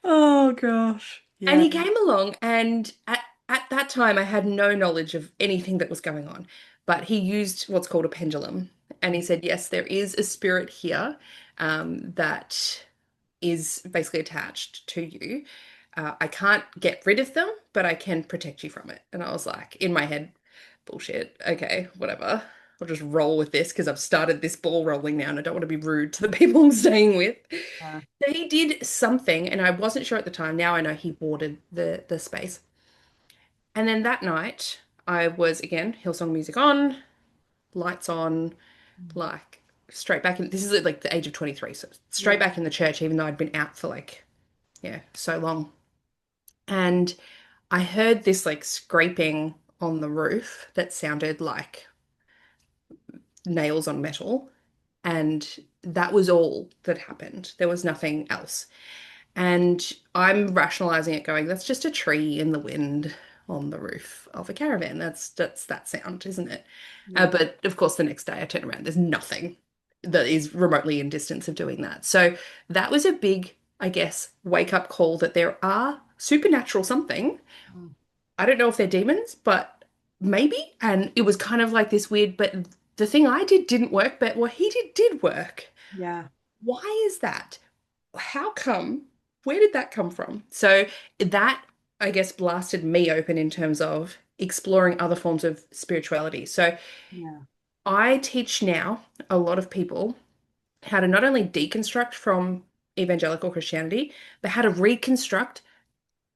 Oh gosh. And Yeah. he came along, and at that time, I had no knowledge of anything that was going on. But he used what's called a pendulum. And he said, yes, there is a spirit here that is basically attached to you. I can't get rid of them, but I can protect you from it. And I was like, in my head, bullshit. Okay, whatever. I'll just roll with this because I've started this ball rolling now and I don't want to be rude to the people I'm staying with. Yeah. So he did something, and I wasn't sure at the time. Now I know he boarded the space. And then that night, I was again Hillsong music on, lights on, like straight back in. This is at like the age of 23, so straight Yeah. back in the church, even though I'd been out for like, yeah, so long. And I heard this like scraping on the roof that sounded like nails on metal. And that was all that happened. There was nothing else. And I'm rationalizing it going, that's just a tree in the wind on the roof of a caravan. That's that sound, isn't it? Yeah. But of course, the next day I turn around, there's nothing that is remotely in distance of doing that. So that was a big, I guess, wake up call that there are supernatural something. Mm. I don't know if they're demons, but maybe. And it was kind of like this weird, but the thing I did didn't work, but what he did work. Yeah. Why is that? How come? Where did that come from? So that, I guess, blasted me open in terms of exploring other forms of spirituality. So Yeah. I teach now a lot of people how to not only deconstruct from evangelical Christianity, but how to reconstruct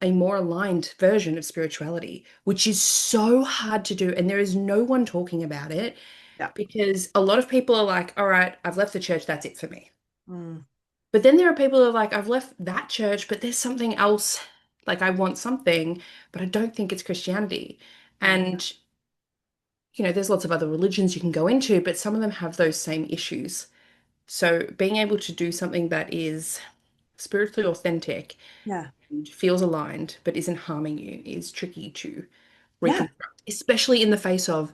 a more aligned version of spirituality, which is so hard to do. And there is no one talking about it Yeah. because a lot of people are like, all right, I've left the church, that's it for me. Mm. But then there are people who are like, I've left that church, but there's something else. Like, I want something, but I don't think it's Christianity. Yeah. And, there's lots of other religions you can go into, but some of them have those same issues. So being able to do something that is spiritually authentic Yeah. and feels aligned but isn't harming you is tricky to Yeah. reconstruct, especially in the face of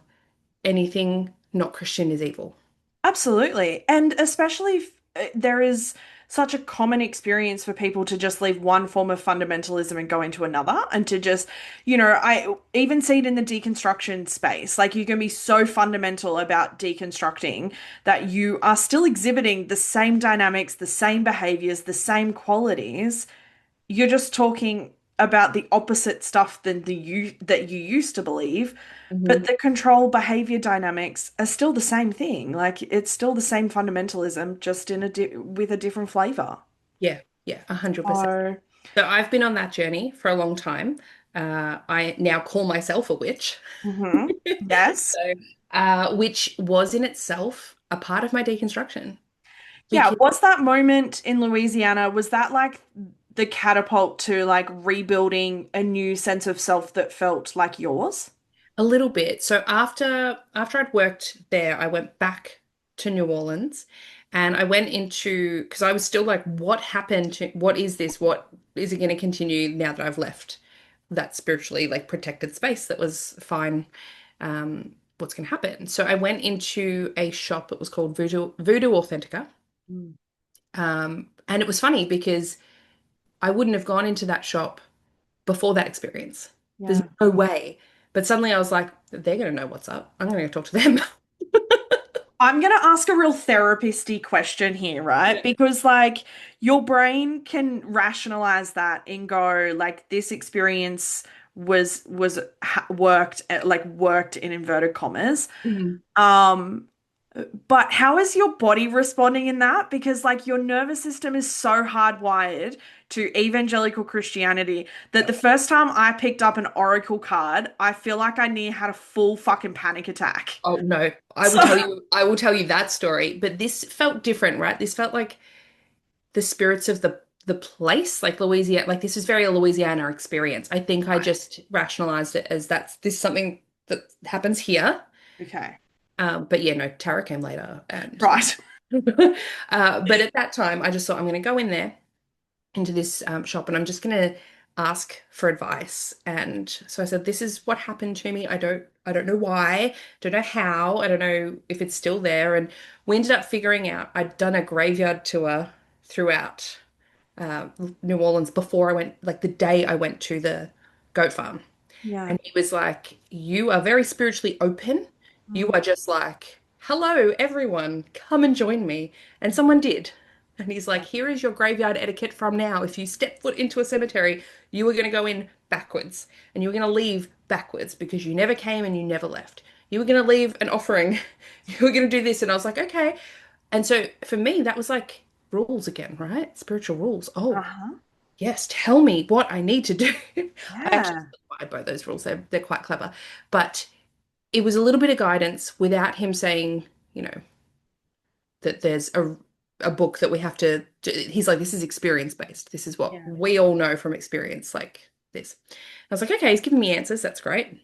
anything not Christian is evil. Absolutely. And especially if there is such a common experience for people to just leave one form of fundamentalism and go into another, and to just, I even see it in the deconstruction space. Like you can be so fundamental about deconstructing that you are still exhibiting the same dynamics, the same behaviors, the same qualities. You're just talking about the opposite stuff than that you used to believe, but Mhm. the control behavior dynamics are still the same thing. Like it's still the same fundamentalism, just in with a different flavor. Yeah, yeah, 100%. Oh, So I've been on that journey for a long time. I now call myself a witch. yes. So, which was in itself a part of my deconstruction Yeah, because was that moment in Louisiana, was that like the catapult to like rebuilding a new sense of self that felt like yours? a little bit. So after I'd worked there, I went back to New Orleans and I went into because I was still like, what happened to what is this? What is it going to continue now that I've left that spiritually like protected space that was fine? What's going to happen? So I went into a shop that was called Voodoo Authentica. Mm. And it was funny because I wouldn't have gone into that shop before that experience. There's Yeah. no way. But suddenly I was like, they're going to know what's up. I'm going to go talk to them. I'm going to ask a real therapist-y question here, right? Yeah. Because like your brain can rationalize that and go like this experience was worked in inverted commas. Mhm. Um but how is your body responding in that? Because like your nervous system is so hardwired to evangelical Christianity that the first time I picked up an oracle card, I feel like I near had a full fucking panic attack. Oh no, So I will tell you that story. But this felt different, right? This felt like the spirits of the place, like Louisiana, like this is very a Louisiana experience. I think I just rationalized it as that's this something that happens here. okay. But yeah, no, Tara came later and Right. but at that time I just thought I'm going to go in there into this shop and I'm just going to ask for advice. And so I said, this is what happened to me. I don't know why, don't know how, I don't know if it's still there. And we ended up figuring out I'd done a graveyard tour throughout uh, New Orleans before I went, like the day I went to the goat farm. Yeah. And he was like, you are very spiritually open. You Mm. are just like, hello, everyone, come and join me. And someone did. And he's like, here is your graveyard etiquette from now. If you step foot into a cemetery, you are going to go in backwards and you're going to leave backwards because you never came and you never left. You were going to leave an offering. You were going to do this. And I was like, okay. And so for me, that was like rules again, right? Spiritual rules. Oh, Uh-huh. yes, tell me what I need to do. I actually Yeah. still abide by those rules. They're quite clever. But it was a little bit of guidance without him saying, you know, that there's a book that we have to he's like, this is experience based. This is what Yeah. we all know from experience, like this. I was like, okay, he's giving me answers. That's great.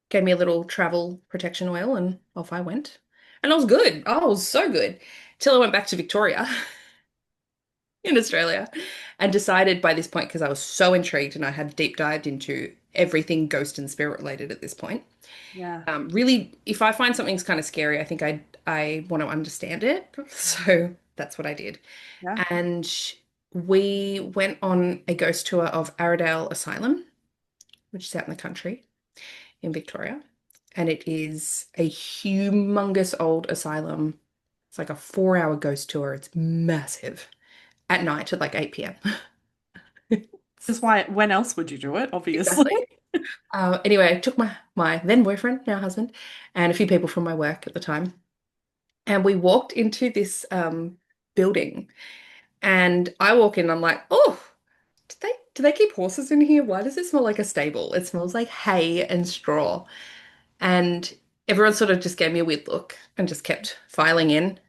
Gave me a little travel protection oil and off I went. And I was good. Oh, I was so good. Till I went back to Victoria in Australia and decided by this point, because I was so intrigued and I had deep dived into everything ghost and spirit related at this point. Yeah. Really, if I find something's kind of scary, I think I want to understand it. So that's what I did. Yeah. And we went on a ghost tour of Arradale Asylum, which is out in the country in Victoria. And it is a humongous old asylum. It's like a 4 hour ghost tour. It's massive at night at like 8 p.m. This is why when else would you do it, obviously? Exactly. Anyway, I took my then boyfriend, now husband, and a few people from my work at the time, and we walked into this building. And I walk in, and I'm like, oh, do they keep horses in here? Why does it smell like a stable? It smells like hay and straw. And everyone sort of just gave me a weird look and just kept filing in.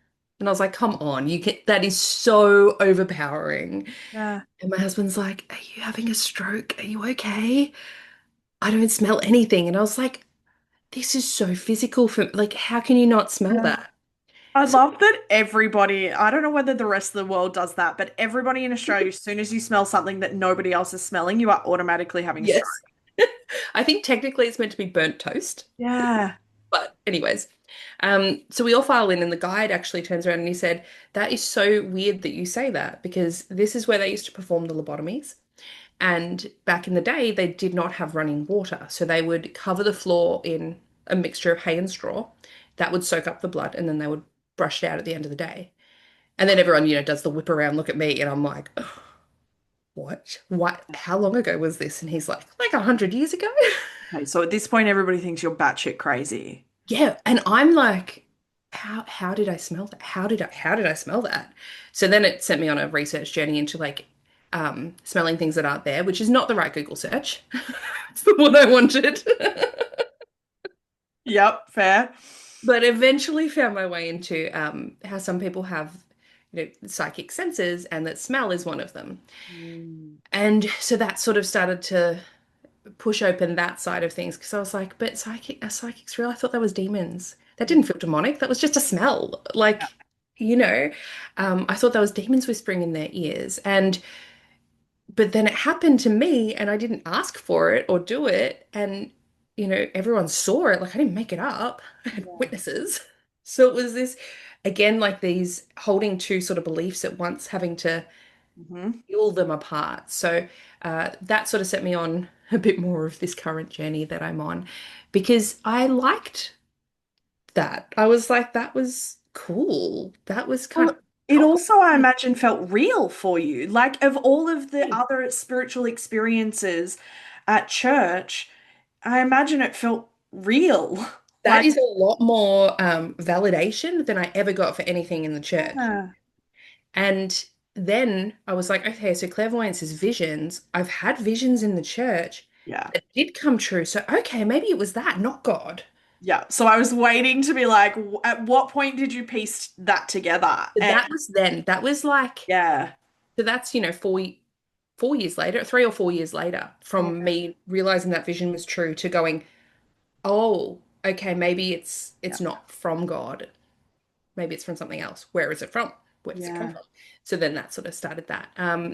And I was like, come on, that is so overpowering. Yeah. And my husband's like, are you having a stroke? Are you okay? I don't smell anything. And I was like, this is so physical for like, how can you not smell Yeah. that? I love that everybody, I don't know whether the rest of the world does that, but everybody in Australia, as soon as you smell something that nobody else is smelling, you are automatically having a stroke. Yes. I think technically it's meant to be burnt toast. Yeah. But anyways, so we all file in, and the guide actually turns around and he said, "That is so weird that you say that because this is where they used to perform the lobotomies. And back in the day, they did not have running water, so they would cover the floor in a mixture of hay and straw that would soak up the blood, and then they would brush it out at the end of the day. And then everyone, does the whip around, look at me, and I'm like, "Ugh, what? What? How long ago was this?" And he's like 100 years ago. Okay, so at this point, everybody thinks you're batshit crazy. Yeah, and I'm like, how did I smell that? How did I smell that? So then it sent me on a research journey into like smelling things that aren't there, which is not the right Google search. It's the one I wanted. Yep, fair. But eventually found my way into how some people have, psychic senses, and that smell is one of them. Mm, And so that sort of started to push open that side of things because I was like, but psychic's real. I thought that was demons. That yeah, didn't feel demonic. That was just a smell. yeah. You know, I thought that was demons whispering in their ears. And but then it happened to me and I didn't ask for it or do it. And, everyone saw it. Like I didn't make it up. I had Yeah. witnesses. So it was this, again, like these holding two sort of beliefs at once, having to Hmm. peel them apart. So that sort of set me on a bit more of this current journey that I'm on because I liked that. I was like, that was cool. That was kind Well, of it also, I novel. imagine, felt real for you. Like, of all of the other spiritual experiences at church, I imagine it felt real. That Like, is a lot more validation than I ever got for anything in the church. yeah, And then I was like, okay, so clairvoyance is visions. I've had visions in the church yeah, that did come true. So, okay, maybe it was that, not God. yeah. So I was waiting to be like, at what point did you piece that together? But And that was then. That was like, yeah, so that's, 4 years later, 3 or 4 years later, yeah, from me realizing that vision was true to going, oh, okay, maybe it's yeah, not from God. Maybe it's from something else. Where is it from? Where does it come yeah, from? So then that sort of started that.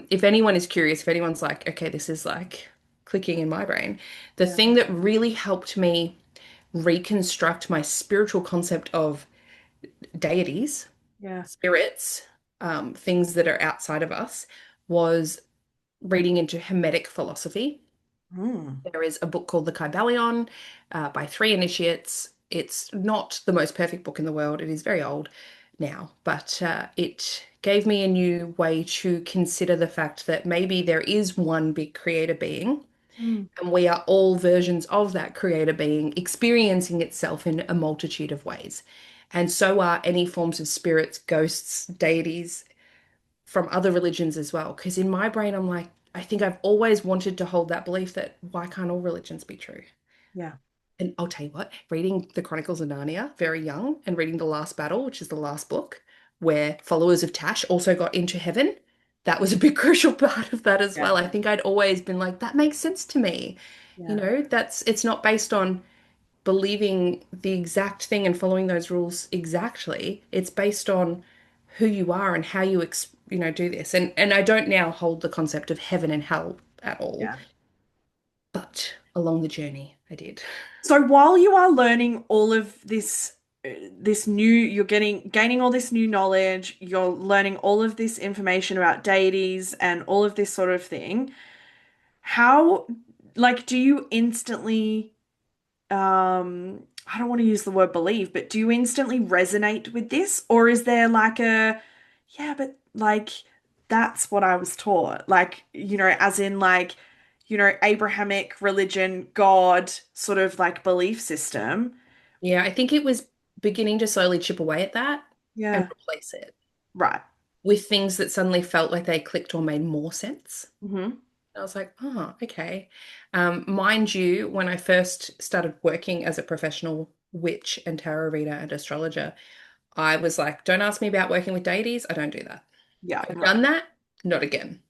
If anyone is curious, if anyone's like, okay, this is like clicking in my brain, the yeah, thing that really helped me reconstruct my spiritual concept of deities, yeah. spirits, things that are outside of us was reading into Hermetic philosophy. Mm, There is a book called The Kybalion by three initiates. It's not the most perfect book in the world. It is very old now, but it gave me a new way to consider the fact that maybe there is one big creator being, mm, and we are all versions of that creator being experiencing itself in a multitude of ways. And so are any forms of spirits, ghosts, deities, from other religions as well. Because in my brain, I'm like, I think I've always wanted to hold that belief that why can't all religions be true? yeah, And I'll tell you what, reading the Chronicles of Narnia very young and reading The Last Battle, which is the last book, where followers of Tash also got into heaven, that was a big crucial part of that as yeah, well. I think I'd always been like, that makes sense to me. yeah, It's not based on believing the exact thing and following those rules exactly. It's based on who you are and how you do this. And I don't now hold the concept of heaven and hell at all, yeah. but along the journey I did. So while you are learning all of this, this new, you're gaining all this new knowledge, you're learning all of this information about deities and all of this sort of thing, how, like, do you instantly, I don't want to use the word believe, but do you instantly resonate with this? Or is there like yeah, but like, that's what I was taught. Like, as in like, Abrahamic religion, God sort of like belief system. Yeah, I think it was beginning to slowly chip away at that and Yeah. replace it Right. with things that suddenly felt like they clicked or made more sense. Hmm. I was like, oh, okay. Mind you, when I first started working as a professional witch and tarot reader and astrologer, I was like, don't ask me about working with deities. I don't do that. Yeah, I've right. done that, not again.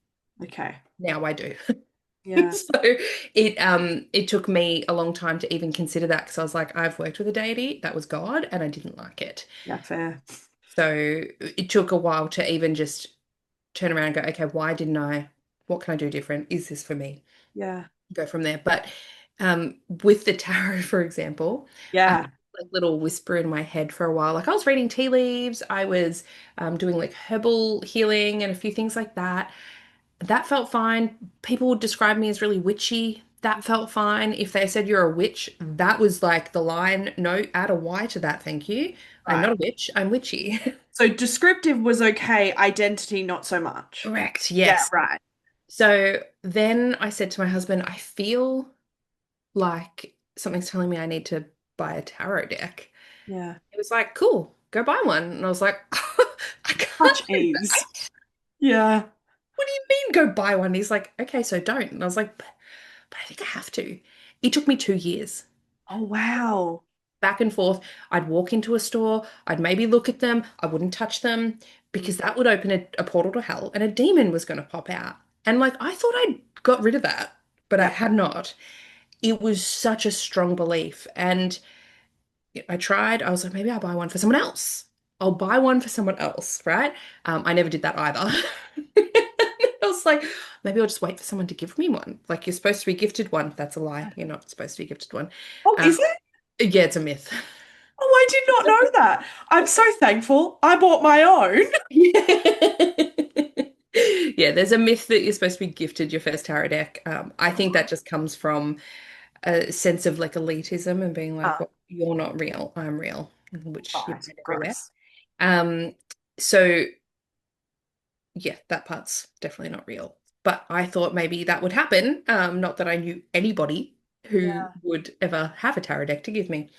Okay. Now I do. Yeah. So it took me a long time to even consider that because I was like, I've worked with a deity, that was God, and I didn't like it. Yeah, fair. So it took a while to even just turn around and go, okay, why didn't I? What can I do different? Is this for me? Yeah. Go from there. But with the tarot, for example, I had Yeah. like little whisper in my head for a while. Like I was reading tea leaves, I was doing like herbal healing and a few things like that. That felt fine. People would describe me as really witchy. That felt fine. If they said you're a witch, that was like the line, no, add a Y to that, thank you. I'm Right. not a witch, I'm witchy. So descriptive was okay, identity not so much. Correct, Yeah, yes. right. So then I said to my husband, I feel like something's telling me I need to buy a tarot deck. Yeah. He was like, cool, go buy one. And I was like, I can't Much do ease. that. Yeah. What do you mean go buy one? He's like, okay, so don't. And I was like, but I think I have to. It took me 2 years. Oh, wow. Back and forth. I'd walk into a store, I'd maybe look at them, I wouldn't touch them because Mm. that would open a portal to hell and a demon was going to pop out. And like, I thought I'd got rid of that, but I Yeah. had not. It was such a strong belief. And I tried. I was like, maybe I'll buy one for someone else. I'll buy one for someone else, right? I never did that either. I was like, maybe I'll just wait for someone to give me one. Like you're supposed to be gifted one. That's a lie. You're not supposed to be gifted one. Oh, Um, is it? yeah, it's a myth. Oh, I did not know that. I'm so thankful. I bought my own. Yeah, there's a myth that you're supposed to be gifted your first tarot deck. I think that just comes from a sense of like elitism and being like, Ah, well, you're not real, I'm real, which you right. find everywhere. Gross. Um, so yeah, that part's definitely not real. But I thought maybe that would happen. Not that I knew anybody who Yeah. would ever have a tarot deck to give me.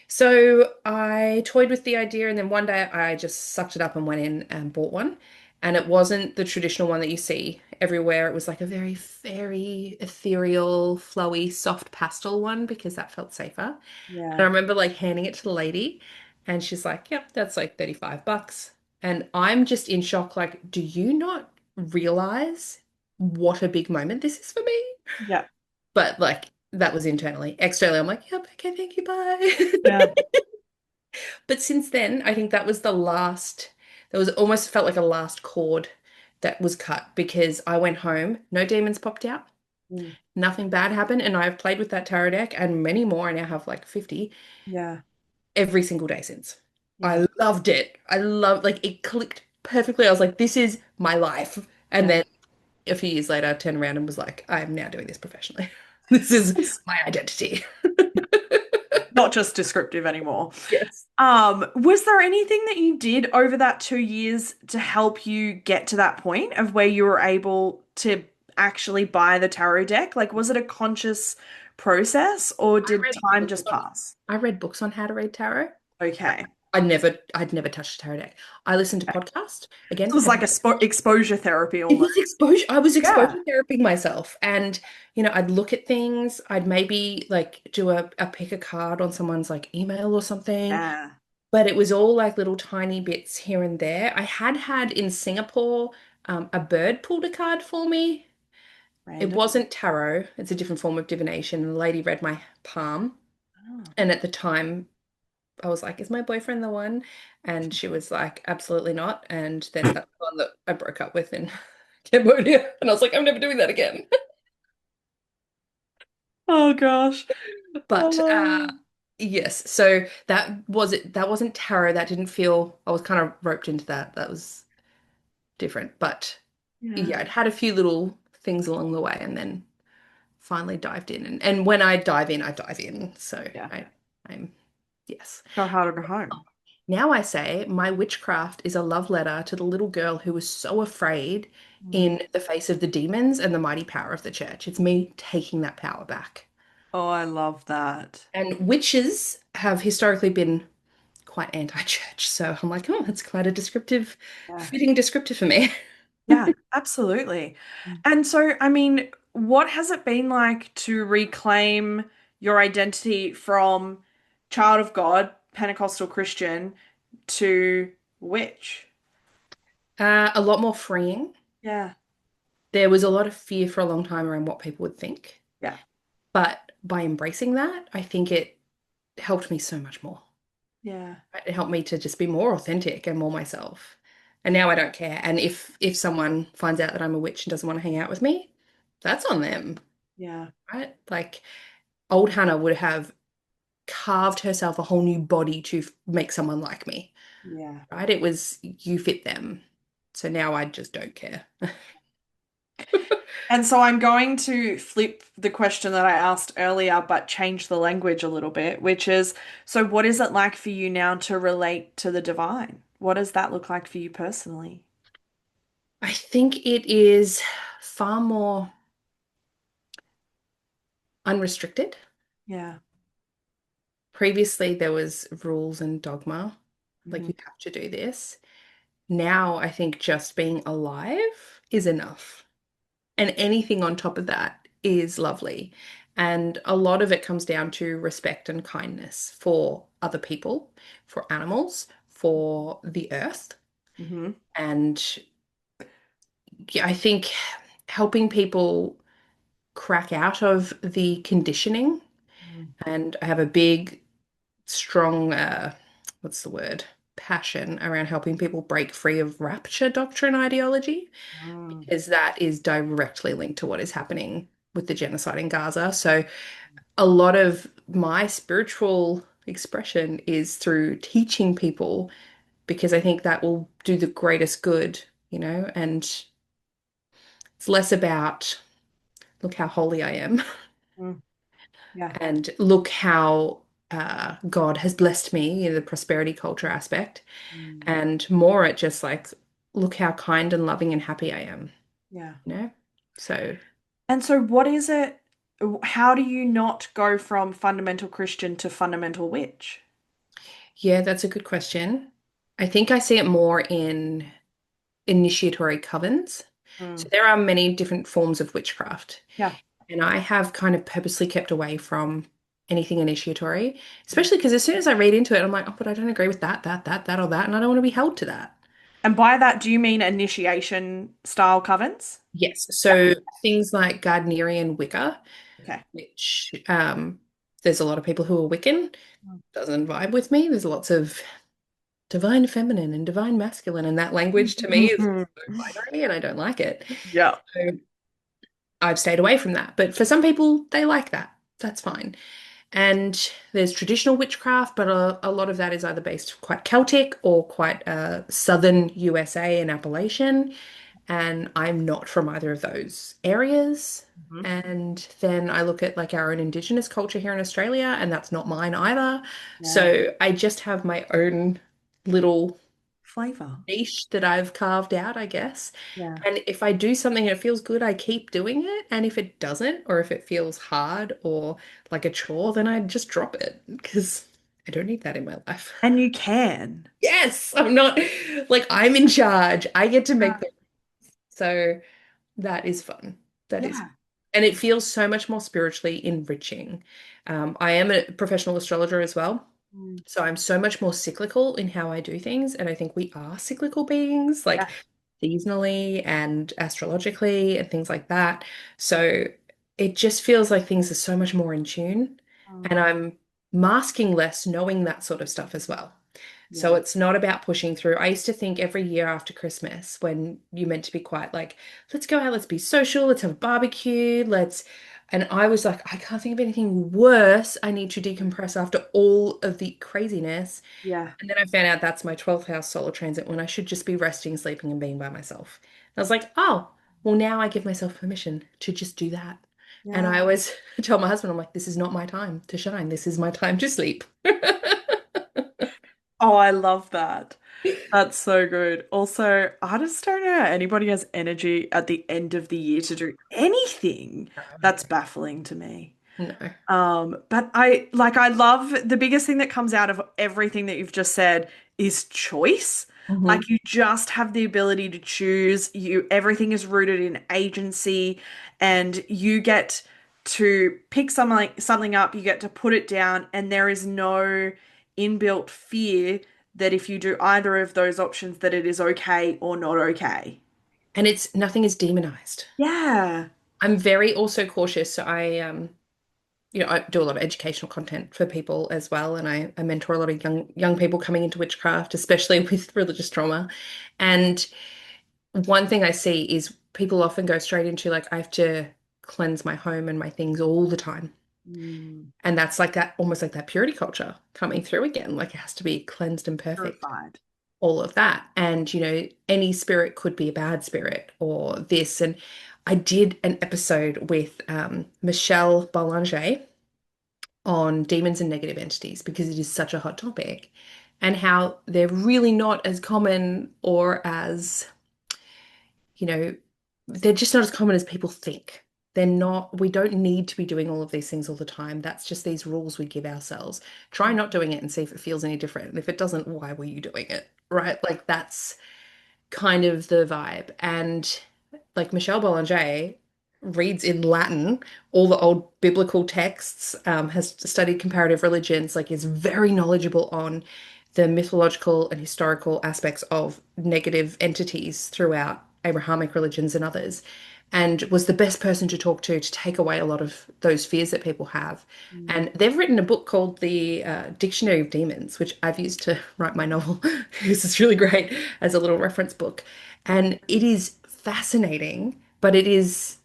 So I toyed with the idea, and then one day I just sucked it up and went in and bought one. And it wasn't the traditional one that you see everywhere. It was like a very, very ethereal, flowy, soft pastel one because that felt safer. And I Yeah. remember like handing it to the lady, and she's like, yep, that's like 35 bucks. And I'm just in shock, like, do you not realize what a big moment this is for me? Yeah. But like, that was internally. Externally, I'm like, yep, okay, thank you, bye. Yeah. But since then, I think that was the last, that was almost felt like a last chord that was cut because I went home, no demons popped out, Mm. nothing bad happened, and I've played with that tarot deck and many more. I now have like 50 Yeah. every single day since. Yeah. I loved it. I loved, like, it clicked perfectly. I was like, this is my life. And Yeah. then a few years later, I turned around and was like, I'm now doing this professionally. This is It's my identity. not just descriptive anymore. Yes. Was there anything that you did over that 2 years to help you get to that point of where you were able to actually buy the tarot deck? Like, was it a conscious process or I did read time books just on pass? I read books on how to read tarot. Okay. I'd never touched a tarot deck. I listened to podcasts. So Again, it was have like a exposure therapy it almost. was exposure. I was Yeah. exposure therapying myself. And, I'd look at things. I'd maybe like do a pick a card on someone's like email or something. Yeah. But it was all like little tiny bits here and there. I had in Singapore, a bird pulled a card for me. It Random. wasn't tarot. It's a different form of divination. The lady read my palm. Oh. And at the time, I was like, is my boyfriend the one? And she was like, absolutely not. And then that's the one that I broke up with in Cambodia. And I was like, I'm never doing that again. Oh gosh. But Oh. yes, so that was it. That wasn't tarot. That didn't feel, I was kind of roped into that. That was different. But Yeah. yeah, I'd had a few little things along the way and then finally dived in. And when I dive in, I dive in. So Yeah. I'm, yes. Go hard or go home. Now I say my witchcraft is a love letter to the little girl who was so afraid Mm. in the face of the demons and the mighty power of the church. It's me taking that power back. Oh, I love that. And witches have historically been quite anti-church. So I'm like, oh, that's quite a descriptive, Yeah. fitting descriptive for me. Yeah, absolutely. And so, I mean, what has it been like to reclaim your identity from child of God, Pentecostal Christian, to witch? A lot more freeing. Yeah. There was a lot of fear for a long time around what people would think. Yeah. But by embracing that, I think it helped me so much more. Yeah. It helped me to just be more authentic and more myself. And now I don't care. And if someone finds out that I'm a witch and doesn't want to hang out with me, that's on them, Yeah. right? Like old Hannah would have carved herself a whole new body to make someone like me, Yeah. right? It was you fit them. So now I just don't care. And so I'm going to flip the question that I asked earlier, but change the language a little bit, which is, so what is it like for you now to relate to the divine? What does that look like for you personally? I think it is far more unrestricted. Yeah. Previously, there was rules and dogma, like Mhm. you have to do this. Now, I think just being alive is enough. And anything on top of that is lovely. And a lot of it comes down to respect and kindness for other people, for animals, for the earth. Hmm. And yeah, I think helping people crack out of the conditioning. And I have a big, strong, what's the word? Passion around helping people break free of rapture doctrine ideology, Mm. because that is directly linked to what is happening with the genocide in Gaza. So a lot of my spiritual expression is through teaching people because I think that will do the greatest good, and it's less about look how holy I am Mm. Yeah. and look how God has blessed me, the prosperity culture aspect, Mm. and more at just like look how kind and loving and happy I am, Yeah. you know? So And so what is it? How do you not go from fundamental Christian to fundamental witch? yeah, that's a good question. I think I see it more in initiatory covens. So Mm. there are many different forms of witchcraft, Yeah. and I have kind of purposely kept away from anything initiatory, Mm. especially because as soon as I read into it, I'm like, oh, but I don't agree with that, or that, and I don't want to be held to that. And by that, do you mean initiation style covens? Yes. Yeah. So things like Gardnerian Wicca, Okay. which there's a lot of people who are Wiccan, doesn't vibe with me. There's lots of divine feminine and divine masculine, and that language to me is Mhm. so binary, and I don't like it. Yeah. So I've stayed away from that. But for some people, they like that. That's fine. And there's traditional witchcraft, but a lot of that is either based quite Celtic or quite southern USA and Appalachian. And I'm not from either of those areas. Mhm. And then I look at like our own Indigenous culture here in Australia, and that's not mine either. Yeah. So I just have my own little Flavor. niche that I've carved out, I guess. Yeah. And if I do something and it feels good, I keep doing it. And if it doesn't, or if it feels hard or like a chore, then I just drop it because I don't need that in my life. And you can. Yes, I'm not like I'm in charge. I get to Yeah. make the so that is fun. That is, Yeah. and it feels so much more spiritually enriching. I am a professional astrologer as well. Mm. So I'm so much more cyclical in how I do things. And I think we are cyclical beings, like Yeah. seasonally and astrologically and things like that. So it just feels like things are so much more in tune. And Mm. I'm masking less knowing that sort of stuff as well. So Yeah. it's not about pushing through. I used to think every year after Christmas, when you meant to be quite like, let's go out, let's be social, let's have a barbecue, and I was like, I can't think of anything worse. I need to decompress after all of the craziness. Yeah. And then I found out that's my 12th house solar transit when I should just be resting, sleeping, and being by myself. And I was like, oh, well, now I give myself permission to just do that. And Yeah. I always tell my husband, I'm like, this is not my time to shine. This is my time to sleep. Oh, I love that. That's so good. Also, I just don't know how anybody has energy at the end of the year to do anything. That's baffling to me. No. But I love the biggest thing that comes out of everything that you've just said is choice. Mhm. Like you just have the ability to choose. Everything is rooted in agency and you get to pick something up, you get to put it down, and there is no inbuilt fear that if you do either of those options that it is okay or not okay. And nothing is demonized. Yeah. I'm very also cautious. So I I do a lot of educational content for people as well, and I mentor a lot of young people coming into witchcraft, especially with religious trauma. And one thing I see is people often go straight into like, I have to cleanse my home and my things all the time. Mm, And that's like that, almost like that purity culture coming through again. Like it has to be cleansed and perfect, purified. all of that. And, any spirit could be a bad spirit or this. And I did an episode with Michelle Boulanger on demons and negative entities because it is such a hot topic and how they're really not as common or as, you know, they're just not as common as people think. They're not, we don't need to be doing all of these things all the time. That's just these rules we give ourselves. Try not doing it and see if it feels any different. And if it doesn't, why were you doing it? Right? Like that's kind of the vibe. And like Michelle Boulanger reads in Latin all the old biblical texts, has studied comparative religions, like is very knowledgeable on the mythological and historical aspects of negative entities throughout Abrahamic religions and others, and was the best person to talk to take away a lot of those fears that people have. Mm. And they've written a book called the Dictionary of Demons, which I've used to write my novel because it's really great as a little reference book. And it is fascinating, but it is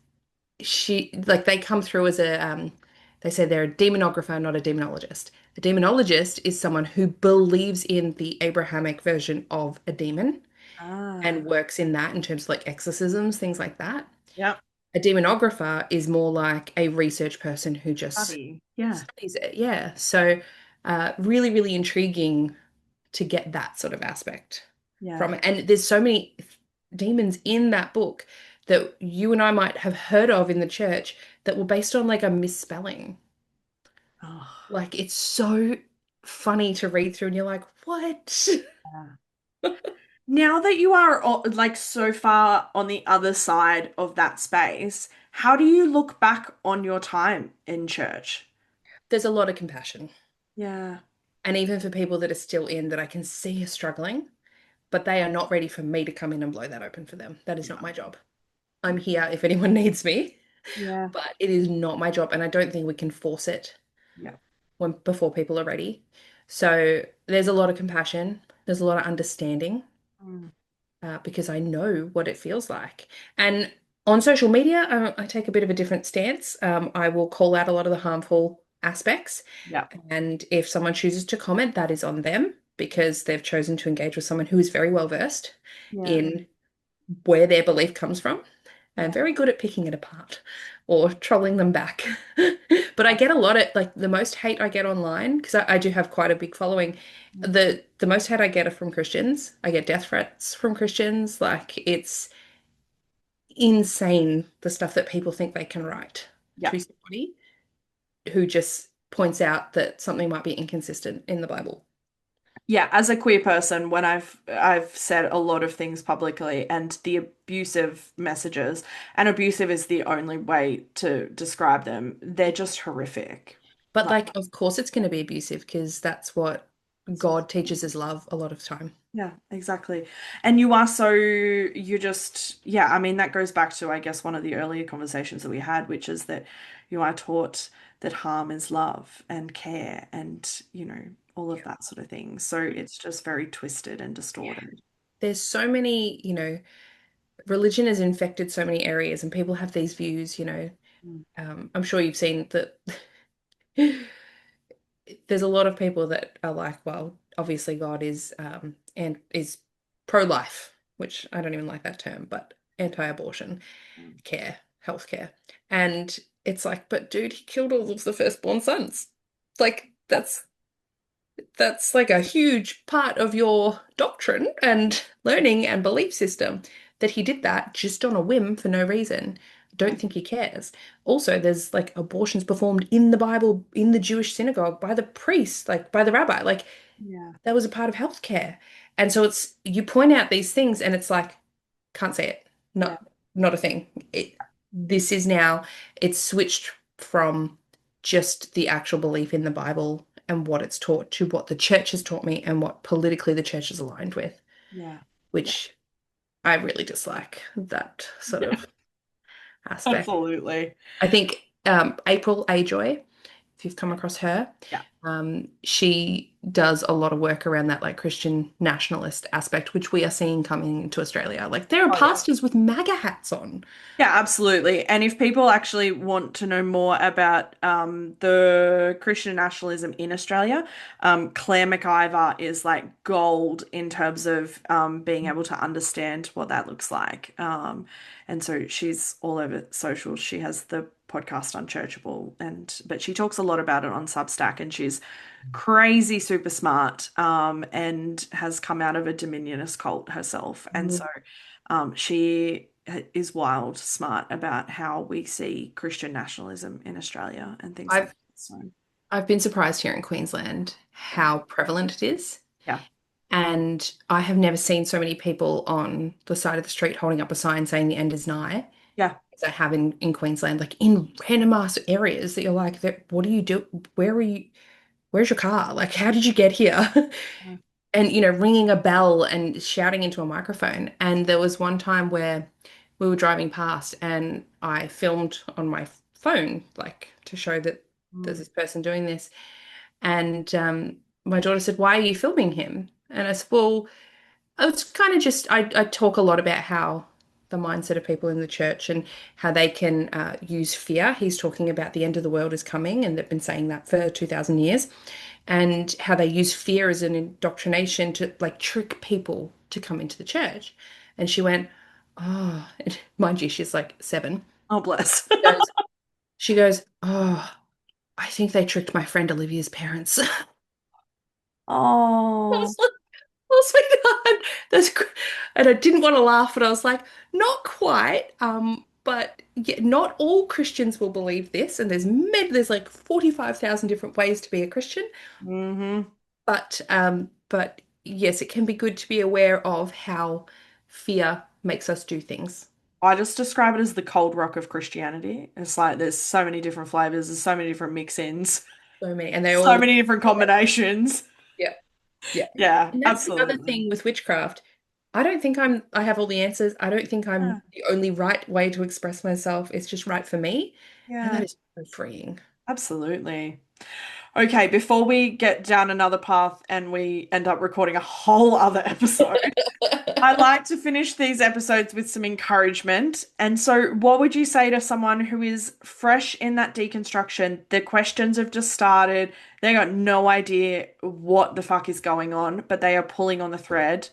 like they come through as they say they're a demonographer, not a demonologist. A demonologist is someone who believes in the Abrahamic version of a demon Ah, and works in that in terms of like exorcisms, things like that. yep. A demonographer is more like a research person who just Study. Yeah. studies it. Yeah. So, really, really intriguing to get that sort of aspect Yeah. from it. And there's so many demons in that book that you and I might have heard of in the church that were based on like a misspelling. Oh, Like it's so funny to read through, and you're like, what? yeah. Now that you are like so far on the other side of that space, how do you look back on your time in church? There's a lot of compassion. Yeah. And even for people that are still in that I can see are struggling, but they are not ready for me to come in and blow that open for them. That is not Yeah. my job. I'm here if anyone needs me, Yeah. but it is not my job. And I don't think we can force it Yeah. before people are ready. So there's a lot of compassion, there's a lot of understanding, Mm. because I know what it feels like. And on social media, I take a bit of a different stance. I will call out a lot of the harmful aspects. Yeah. And if someone chooses to comment, that is on them because they've chosen to engage with someone who is very well versed Yeah. in where their belief comes from and Yeah. very good at picking it apart or trolling them back. But I get a lot of like the most hate I get online because I do have quite a big following. The most hate I get are from Christians. I get death threats from Christians. Like it's insane the stuff that people think they can write Yeah. to somebody who just points out that something might be inconsistent in the Bible. Yeah, as a queer person, when I've said a lot of things publicly and the abusive messages, and abusive is the only way to describe them, they're just horrific. But Like, like, of course, it's going to be abusive because that's what God teaches as love a lot of time. yeah, exactly. And you are so, you just, yeah, I mean, that goes back to, I guess, one of the earlier conversations that we had, which is that you are taught that harm is love and care and, all of that sort of thing. So it's just very twisted and Yeah. distorted. There's so many, religion has infected so many areas, and people have these views, Mm. I'm sure you've seen that there's a lot of people that are like, well, obviously God is and is pro-life, which I don't even like that term, but anti-abortion Mm. care, healthcare. And it's like, but dude, he killed all of the firstborn sons. Like that's like a huge part of your doctrine and learning and belief system that he did that just on a whim for no reason. Yeah. Don't think he cares. Also, there's like abortions performed in the Bible, in the Jewish synagogue by the priest, like by the rabbi. Like Yeah. that was a part of healthcare. And so it's you point out these things and it's like, can't say it. Yeah. Not a thing. This is now, it's switched from just the actual belief in the Bible and what it's taught to what the church has taught me and what politically the church is aligned with, Yeah. Yeah. which I really dislike that sort Yeah. of aspect. Absolutely. I think April A. Joy if you've come across her. Yeah. She does a lot of work around that like Christian nationalist aspect, which we are seeing coming to Australia. Like there are Oh, yeah. pastors with MAGA hats on. Yeah, absolutely. And if people actually want to know more about the Christian nationalism in Australia, Claire McIver is like gold in terms of being able to understand what that looks like. And so she's all over social. She has the podcast Unchurchable, and but she talks a lot about it on Substack, and she's crazy super smart and has come out of a Dominionist cult herself. And so she is wild smart about how we see Christian nationalism in Australia and things like I've that. So, I've been surprised here in Queensland yeah. how prevalent it is. Yeah. And I have never seen so many people on the side of the street holding up a sign saying the end is nigh Yeah. as I have in Queensland, like in random ass areas that you're like, what do you do? Where are you? Where's your car? Like, how did you get here? And, ringing a bell and shouting into a microphone. And there was one time where we were driving past and I filmed on my phone, like to show that there's Mm. this person doing this. And my daughter said, "Why are you filming him?" And I said, "Well, it's kind of just, I talk a lot about how the mindset of people in the church and how they can use fear. He's talking about the end of the world is coming, and they've been saying that for 2,000 years, and how they use fear as an indoctrination to like trick people to come into the church." And she went, "Oh," and mind you, she's like 7. Oh, bless. She goes, she goes, "Oh, I think they tricked my friend Olivia's parents." I Oh. was like, "Oh, sweetheart, that's and I didn't want to laugh, but I was like, not quite. But yeah, not all Christians will believe this, and there's like 45,000 different ways to be a Christian. Hmm. But yes, it can be good to be aware of how fear makes us do things. I just describe it as the cold rock of Christianity. It's like there's so many different flavors, there's so many different mix-ins, So many, and they so all, many different combinations. yeah, yeah. Yeah, And that's the other absolutely. thing with witchcraft. I don't think I have all the answers. I don't think Yeah. I'm the only right way to express myself. It's just right for me. And Yeah, that is so freeing. absolutely. Okay, before we get down another path and we end up recording a whole other episode, I like to finish these episodes with some encouragement. And so, what would you say to someone who is fresh in that deconstruction? The questions have just started. They got no idea what the fuck is going on, but they are pulling on the thread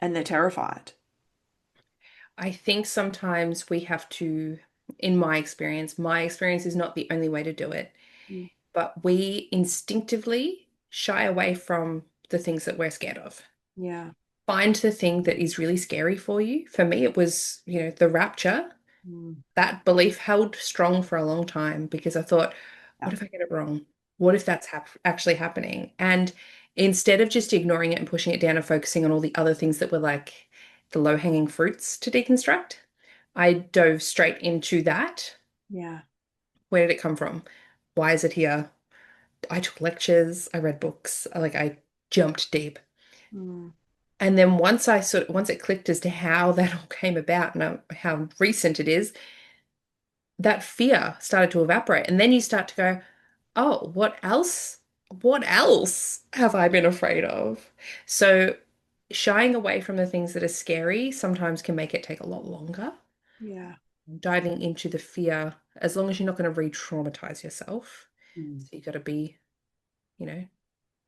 and they're terrified. I think sometimes we have to, in my experience is not the only way to do it, Mm. but we instinctively shy away from the things that we're scared of. Yeah. Find the thing that is really scary for you. For me, it was, the rapture. Mm. That belief held strong for a long time because I thought, Yeah. what if I get it wrong? What if that's actually happening? And instead of just ignoring it and pushing it down and focusing on all the other things that were like the low-hanging fruits to deconstruct, I dove straight into that. Yeah. Where did it come from? Why is it here? I took lectures, I read books, I jumped deep. Mm. And then once it clicked as to how that all came about and how recent it is, that fear started to evaporate. And then you start to go, oh, what else? What else have I been afraid of? So shying away from the things that are scary sometimes can make it take a lot longer. Yeah. Diving into the fear, as long as you're not going to re-traumatize yourself. Mm. So you got to be,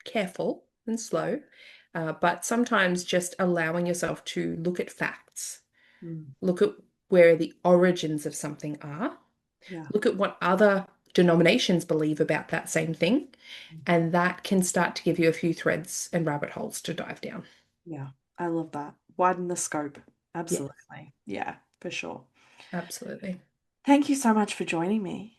careful and slow. But sometimes just allowing yourself to look at facts, Mm. look at where the origins of something are, Yeah. look at what other denominations believe about that same thing, and that can start to give you a few threads and rabbit holes to dive down. Yeah. I love that. Widen the scope. Yeah, Absolutely. Yeah, for sure. absolutely. Thank you so much for joining me.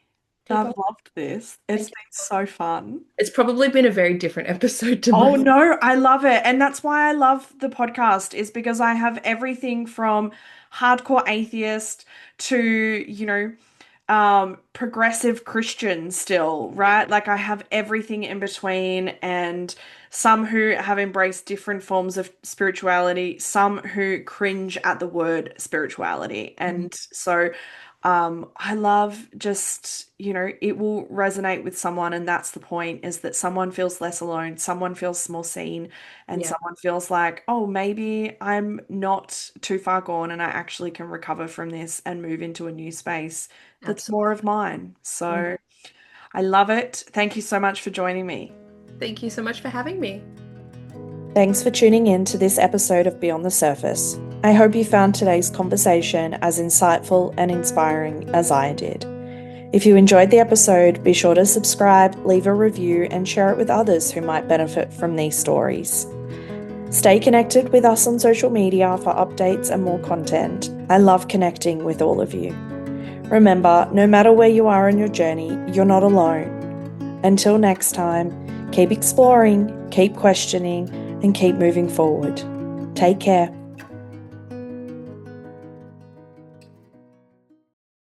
Keep I've up. loved this. It's Thank been you. so fun. It's probably been a very different episode to Oh most. no, I love it. And that's why I love the podcast, is because I have everything from hardcore atheist to, progressive Christian still, right? Like I have everything in between, and some who have embraced different forms of spirituality, some who cringe at the word spirituality. Mhm. And so I love just, it will resonate with someone, and that's the point, is that someone feels less alone, someone feels more seen, and Yeah, someone feels like, oh, maybe I'm not too far gone and I actually can recover from this and move into a new space that's more absolutely. of mine. Mm. So I love it. Thank you so much for joining me. Thank you so much for having me. Thanks for tuning in to this episode of Beyond the Surface. I hope you found today's conversation as insightful and inspiring as I did. If you enjoyed the episode, be sure to subscribe, leave a review, and share it with others who might benefit from these stories. Stay connected with us on social media for updates and more content. I love connecting with all of you. Remember, no matter where you are in your journey, you're not alone. Until next time, keep exploring, keep questioning, and keep moving forward. Take care.